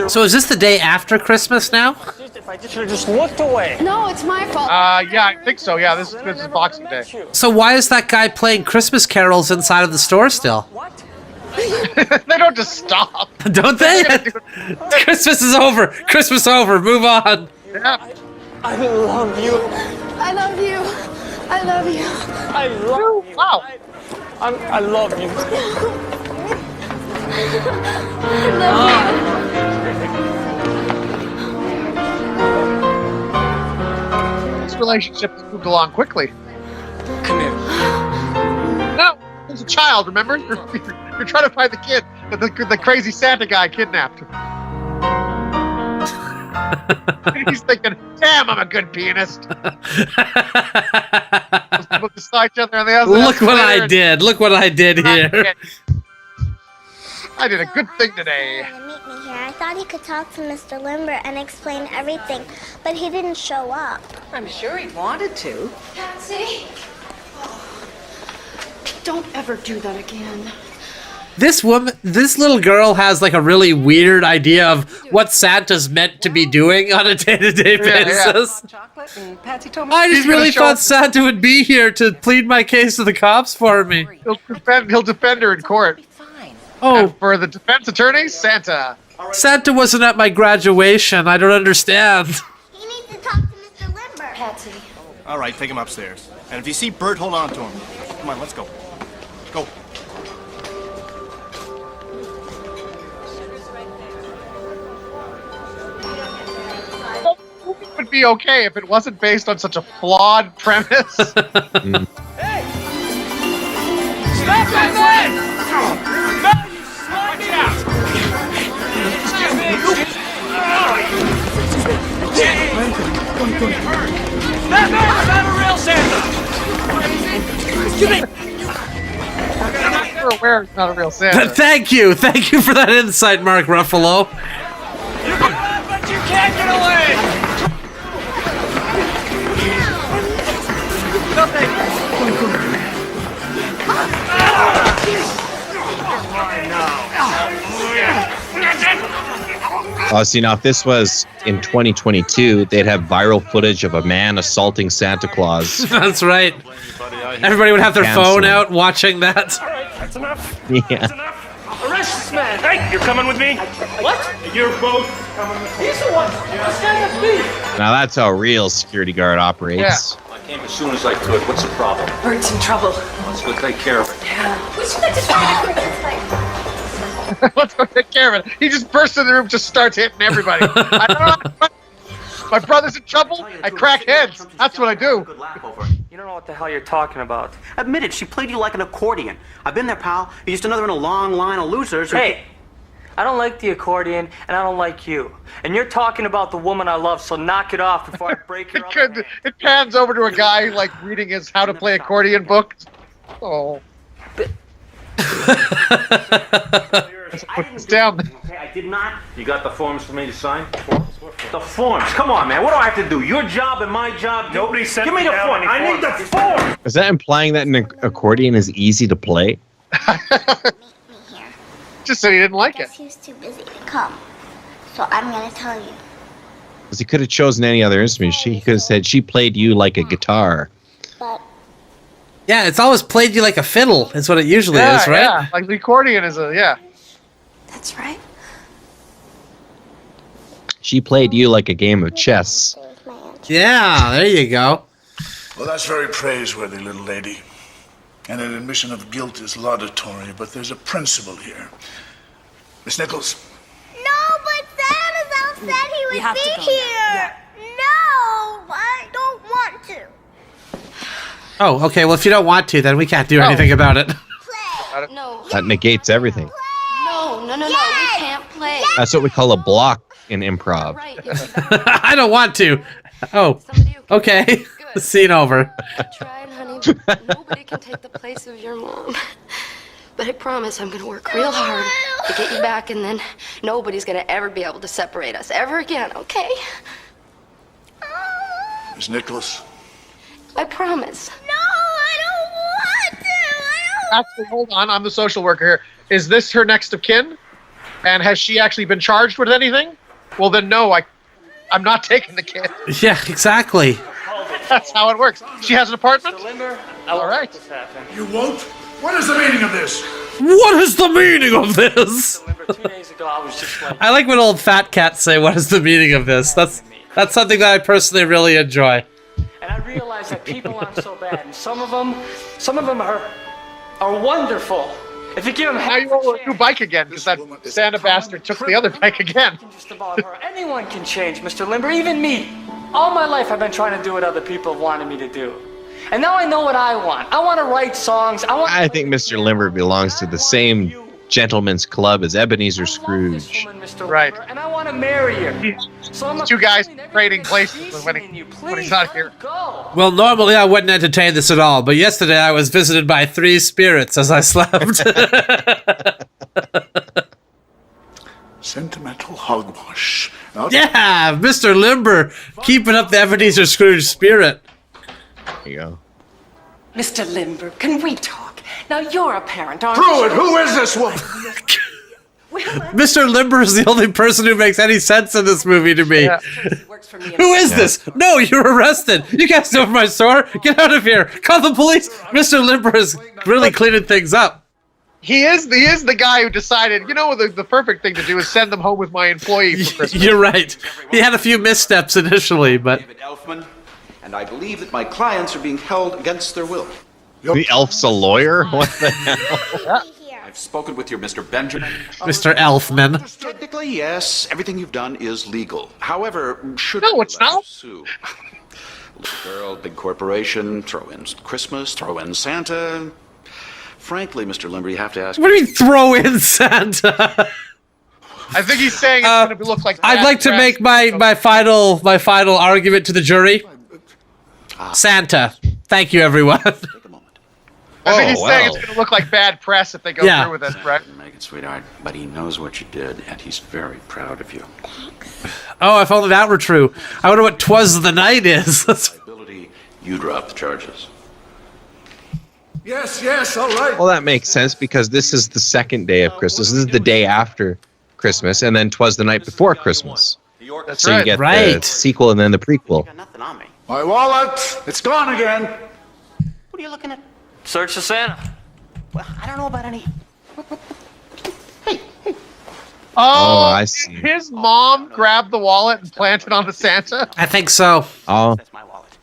So is this the day after Christmas now? If I should have just looked away. No, it's my fault. Yeah, I think so. Yeah, this is Boxing Day. So why is that guy playing Christmas carols inside of the store still? They don't just stop. Don't they? Christmas is over. Christmas over. Move on. Yeah. I love you. I love you. I love you. I love you. Wow. I love you. I love you. This relationship has moved along quickly. Come here. No, there's a child, remember? You're trying to find the kid that the crazy Santa guy kidnapped. He's thinking, damn, I'm a good pianist. Those people beside each other on the other Look what I did. Look what I did here. I did a good thing today. To meet me here. I thought he could talk to Mr. Limber and explain everything, but he didn't show up. I'm sure he wanted to. Patsy. Don't ever do that again. This little girl has like a really weird idea of what Santa's meant to be doing on a day-to-day basis. I just really thought Santa would be here to plead my case to the cops for me. He'll defend her in court. Oh, and for the defense attorney, Santa. Santa wasn't at my graduation. I don't understand. He needs to talk to Mr. Limber. Patsy. All right, take him upstairs. And if you see Bert, hold on to him. Come on, let's go. Go. It would be okay if it wasn't based on such a flawed premise. Stop that man! No, you slide me out! Excuse me! That man's not a real Santa! Excuse me! You're aware it's not a real Santa. Thank you for that insight, Mark Ruffalo. You can run, but you can't get away! See, now if this was in 2022, they'd have viral footage of a man assaulting Santa Claus. That's right. Everybody would have their phone out watching that. That's enough. Yeah. That's enough. Arrest this man. Hey, you're coming with me? What? You're both coming with me. He's the one. This guy has me. Now that's how a real security guard operates. I came as soon as I could. What's the problem? Bert's in trouble. Let's go take care of it. Yeah. We should have just Let's go take care of it. He just bursts in the room, just starts hitting everybody. I don't know. My brother's in trouble. I crack heads. That's what I do. You don't know what the hell you're talking about. Admit it, she played you like an accordion. I've been there, pal. You're just another in a long line of losers. Hey, I don't like the accordion, and I don't like you. And you're talking about the woman I love, so knock it off before I break your other hand. It pans over to a guy like reading his how to play accordion book. Oh. It's down. Okay, I did not. You got the forms for me to sign? The forms. Come on, man. What do I have to do? Your job and my job. Nobody sent Give me the down form. any I need forms. the form. Is that implying that an accordion is easy to play? Just said he didn't like it. He was too busy to come. So I'm going to tell you. Because he could have chosen any other instrument. He could have said she played you like a guitar. But Yeah, it's always played you like a fiddle. Is what it usually is, right? Yeah, like the accordion is a, That's right. She played you like a game of chess. Yeah, there you go. Well, that's very praiseworthy, little lady. And an admission of guilt is laudatory, but there's a principle here. Miss Nichols, no, but Santa's said he We would have to be go now. here. No, I don't want to. Oh, okay. Well, if you don't want to, then we can't do anything about it. No. That negates everything. No, we can't play. That's what we call a block in improv. I don't want to. Oh, okay. Scene over. Tried, honey, but nobody can take the place of your mom. But I promise I'm gonna work real hard to get you back, and then nobody's gonna ever be able to separate us ever again, okay? Miss Nichols. I promise. No, I don't want to. Actually, hold on. I'm the social worker here. Is this her next of kin? And has she actually been charged with anything? Well, then no, I'm not taking the kid. Yeah, exactly. That's how it works. She has an apartment? All right. You won't? What is the meaning of this? What is the meaning of this? 2 days ago, I was just like, I like when old fat cats say, "What is the meaning of this?" That's something that I personally really enjoy. and I realized that people aren't so bad, and some of them are wonderful. If you give them Now you own a new bike again, because that Santa bastard took the other bike again. just about her, anyone can change, Mr. Limber, even me. All my life I've been trying to do what other people have wanted me to do. And now I know what I want. I want to write songs. I think Mr. Limber belongs to the same gentleman's club as Ebenezer Scrooge. Right. And I want to marry her. So I'm Two guys trading places when he's not here. Well, normally I wouldn't entertain this at all, but yesterday I was visited by 3 spirits as I slept. Sentimental hogwash. Now, Yeah, Mr. Limber, keeping up the Ebenezer Scrooge spirit. There you go. Mr. Limber, can we talk? Now, you're a parent, aren't Prove you? it! Who is this woman? Mr. Limber is the only person who makes any sense in this movie to me. Who is this? No, you're arrested. You can't steal from my store. Get out of here. Call the police. Mr. Limber is really cleaning things up. He is the guy who decided, the perfect thing to do is send them home with my employee for Christmas. You're right. He had a few missteps initially, but... David Elfman, and I believe that my clients are being held against their will. The elf's a lawyer? What the hell? I've spoken with your Mr. Benjamin. Mr. Elfman. Technically, yes, everything you've done is legal. However, should No, it's not. sue? Little girl, big corporation, throw in Christmas, throw in Santa. Frankly, Mr. Limber, you have to ask. What do you mean throw in Santa? I think he's saying it's going to look like. I'd like to make my final argument to the jury. Santa. Thank you, everyone. I think he's saying it's going to look like bad press if they go through with it, right? Make it, sweetheart. But he knows what you did, and he's very proud of you. Oh, if only that were true. I wonder what 'twas the night is. You drop the charges. Yes, all right. Well, that makes sense because this is the second day of Christmas. This is the day after Christmas, and then 'twas the night before Christmas. That's so you get the sequel and then the prequel. My wallet! It's gone again! What are you looking at? Search the Santa. Well, I don't know about any. Oh, I see. His mom grabbed the wallet and planted on the Santa. I think so. Oh,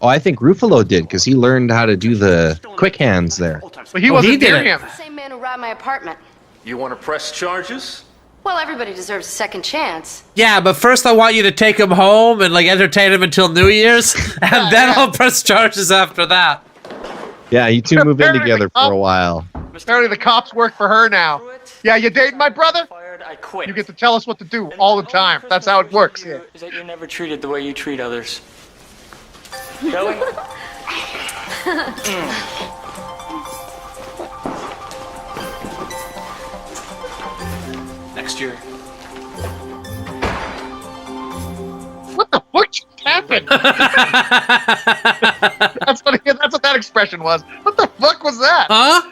I think Ruffalo did because he learned how to do the quick hands there. But he wasn't near him. The same man who robbed my apartment. You want to press charges? Well, everybody deserves a second chance. Yeah, but first I want you to take him home and like entertain him until New Year's, and then I'll press charges after that. Yeah, you two move in together for a while. Apparently the cops work for her now. Yeah, you dating my brother? I quit. You get to tell us what to do all the time. That's how it works. Yeah. Is that you're never treated the way you treat others. Shall we? Next year. What the fuck just happened? That's what that expression was. What the fuck was that? Huh?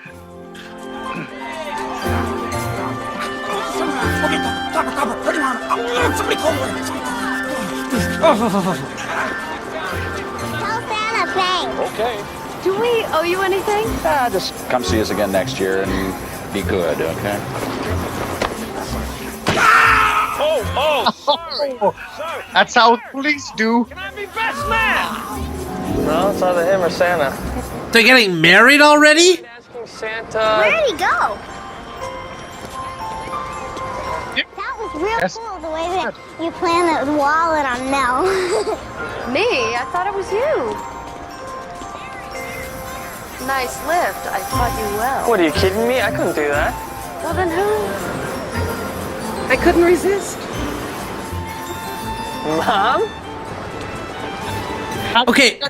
Tell Santa thanks. Okay. Do we owe you anything? Just come see us again next year and be good, okay? Oh, that's how police do. No, it's either him or Santa. They're getting married already? Santa. Where'd he go? That was real cool, the way that you planned that wallet on Mel. Me? I thought it was you. Nice lift. I taught you well. What, are you kidding me? I couldn't do that. Well, then who? I couldn't resist. Mom? Okay.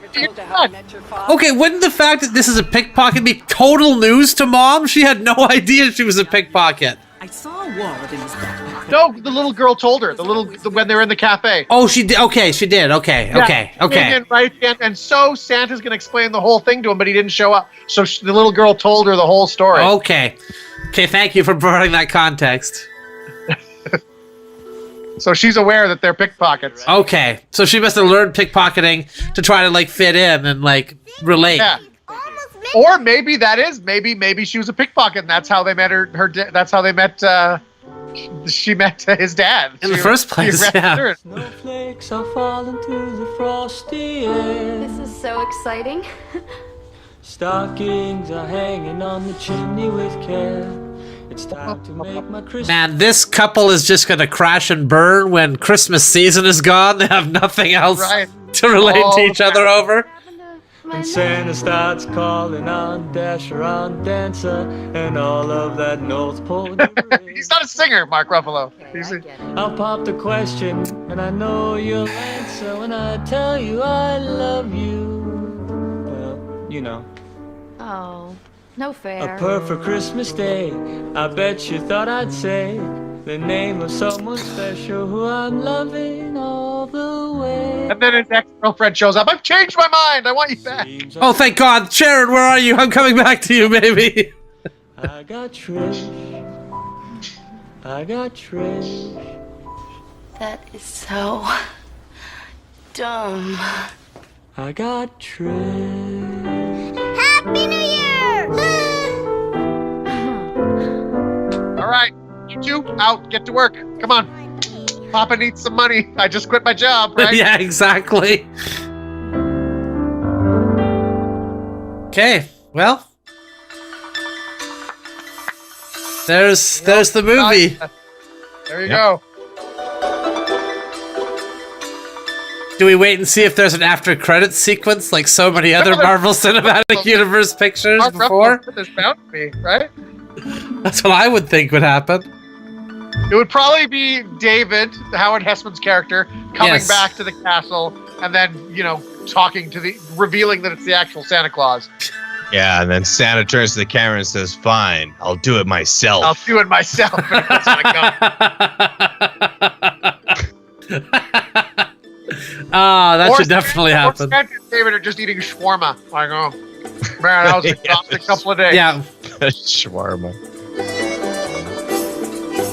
Okay, wouldn't the fact that this is a pickpocket be total news to Mom? She had no idea she was a pickpocket. I saw a wallet in his backpack. No, the little girl told her. When they're in the cafe. Oh, she did. Okay, she did. Okay, Yeah, okay, he came okay. in, right, and so Santa's gonna explain the whole thing to him, but he didn't show up. So the little girl told her the whole story. Okay. Okay, thank you for providing that context. So she's aware that they're pickpockets. Okay, so she must have learned pickpocketing to try to like fit in and like relate. Yeah. Or maybe maybe she was a pickpocket, and that's how they met that's how they met. She met his dad In the first place, yeah. Snowflakes are falling through the frosty air. This is so exciting. Stockings are hanging on the chimney with care. It's time to make my Christmas. Man, this couple is just gonna crash and burn when Christmas season is gone. They have nothing else to relate to each other over. And Santa starts calling on Dasher, on Dancer, and all of that North Pole. He's not a singer, Mark Ruffalo. I'll pop the question, and I know you'll answer when I tell you I love you. Well, you know. Oh, no fair. A perfect Christmas day. I bet you thought I'd say the name of someone special who I'm loving all the way. And then his ex-girlfriend shows up. I've changed my mind. I want you back. Oh, thank God. Sharon, where are you? I'm coming back to you, baby. I got Trish. I got Trish. That is so dumb. I got Trish. Happy New Year! All right, you two, out. Get to work. Come on. Papa needs some money. I just quit my job, right? Yeah, exactly. Okay, well. There's the movie. There you go. Do we wait and see if there's an after credits sequence like so many other Marvel Cinematic Universe pictures Mark before? Ruffalo, there's bound to be, right? That's what I would think would happen. It would probably be David, Howard Hessman's character, coming Yes. back to the castle and then, talking to revealing that it's the actual Santa Claus. Yeah, and then Santa turns to the camera and says, "Fine, I'll do it myself." I'll do it myself. And he puts on a gun. That Or should definitely Santa- or happen. Santa and David are just eating shawarma. Like, oh, man, that was a exhausting couple of days. Yeah. Shawarma.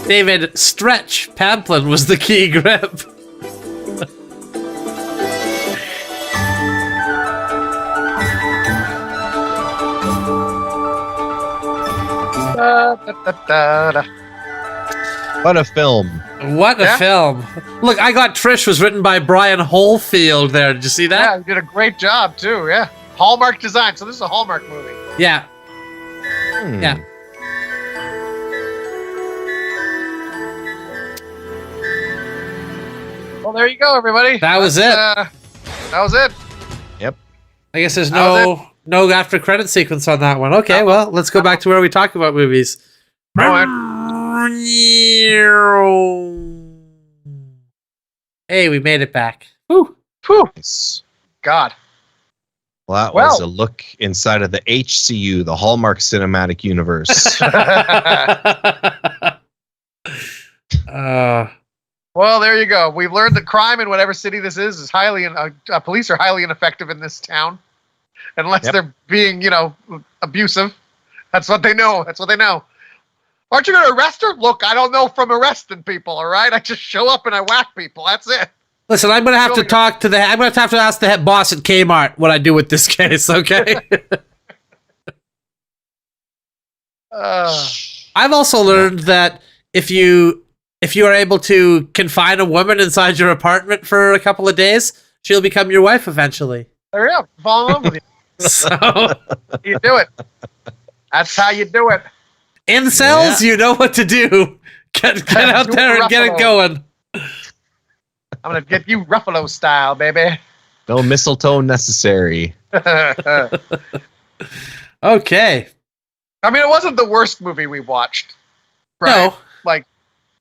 David, stretch. Pamplin was the key grip. What a film. What a film. Look, I Got Trish was written by Brian Holefield there. Did you see that? Yeah, he did a great job, too, yeah. Hallmark design. So this is a Hallmark movie. Yeah. Yeah. Well, there you go, everybody. That was it. That was it. Yep. I guess there's no after credit sequence on that one. Okay, well, let's go back to where we talk about movies. Hey, we made it back. Whew. Whew. God. Well, that was a look inside of the HCU, the Hallmark Cinematic Universe. Well, there you go. We've learned that crime in whatever city this is highly, police are highly ineffective in this town, unless they're being, abusive. That's what they know. That's what they know. Aren't you going to arrest her? Look, I don't know from arresting people. All right, I just show up and I whack people. That's it. Listen, I'm gonna have to talk to I'm gonna have to ask the head boss at Kmart what I do with this case. Okay. I've also learned that if you are able to confine a woman inside your apartment for a couple of days, she'll become your wife eventually. There you go. Fall in love with you. So you do it. That's how you do it. Incels, you know what to do. Get out there and get it going. I'm going to get you Ruffalo style, baby. No mistletoe necessary. Okay. I mean, it wasn't the worst movie we watched. Right? No.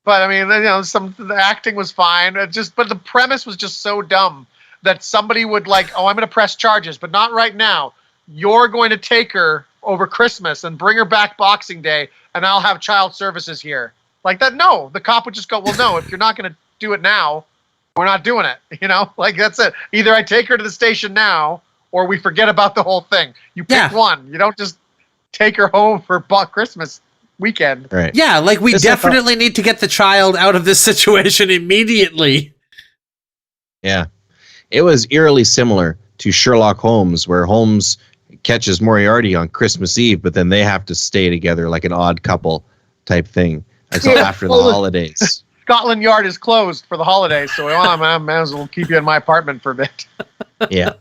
But I mean, the acting was fine. But the premise was just so dumb that somebody would I'm going to press charges, but not right now. You're going to take her over Christmas and bring her back Boxing Day, and I'll have child services here. Like that, no. The cop would just go, well, no, if you're not going to do it now, we're not doing it. That's it. Either I take her to the station now, or we forget about the whole thing. You pick one. You don't just take her home for Christmas weekend. Right. Yeah, we definitely need to get the child out of this situation immediately. Yeah. It was eerily similar to Sherlock Holmes, where Holmes catches Moriarty on Christmas Eve, but then they have to stay together like an odd couple type thing until after the holidays. Scotland Yard is closed for the holidays, so I might as well keep you in my apartment for a bit. Yeah.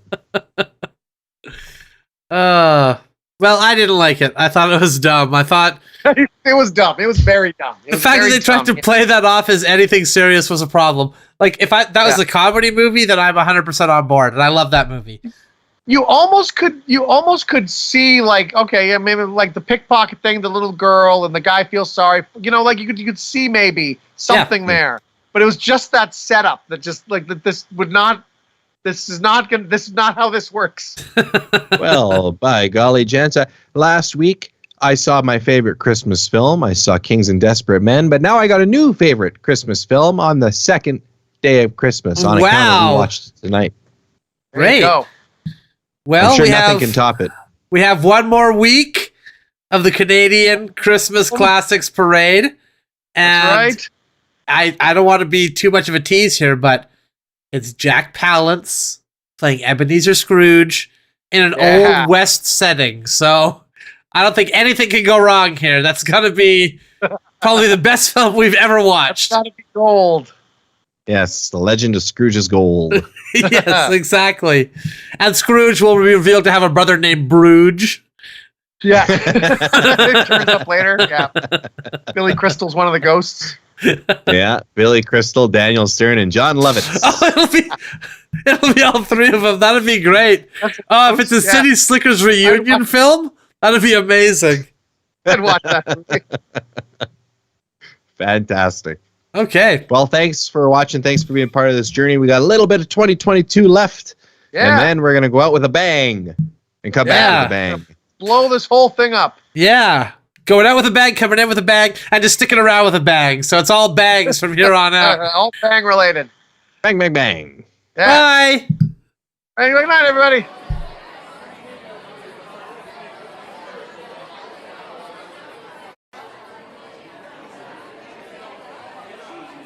Well, I didn't like it. I thought it was dumb. I thought it was dumb. It was very dumb. The fact that they tried to play that off as anything serious was a problem. If that was a comedy movie, then I'm 100% on board, and I love that movie. You almost could see maybe the pickpocket thing, the little girl and the guy feels sorry. You could see maybe something there, but it was just that setup that just this is not how this works. Well, by golly, gents, last week I saw my favorite Christmas film. I saw Kings and Desperate Men, but now I got a new favorite Christmas film on the second day of Christmas on account of we watched it tonight. Great. Well, I'm sure nothing can top it. We have one more week of the Canadian Christmas Classics Parade. And that's right. I don't want to be too much of a tease here, but it's Jack Palance playing Ebenezer Scrooge in an Old West setting. So I don't think anything can go wrong here. That's going to be probably the best film we've ever watched. That's got to be gold. Yes, the legend of Scrooge's gold. Yes, exactly. And Scrooge will be revealed to have a brother named Bruge. Yeah. It turns up later. Yeah. Billy Crystal's one of the ghosts. Yeah, Billy Crystal, Daniel Stern, and John Lovitz. Oh, it'll be all three of them. That'd be great. If it's a City Slickers reunion film, that'd be amazing. I'd watch that movie. Fantastic. Okay. Well, thanks for watching. Thanks for being part of this journey. We got a little bit of 2022 left. Yeah. And then we're going to go out with a bang and come back with a bang. Blow this whole thing up. Yeah. Going out with a bang, coming in with a bang, and just sticking around with a bang. So it's all bangs from here on out. All bang related. Bang, bang, bang. Yeah. Bye. Good night, everybody.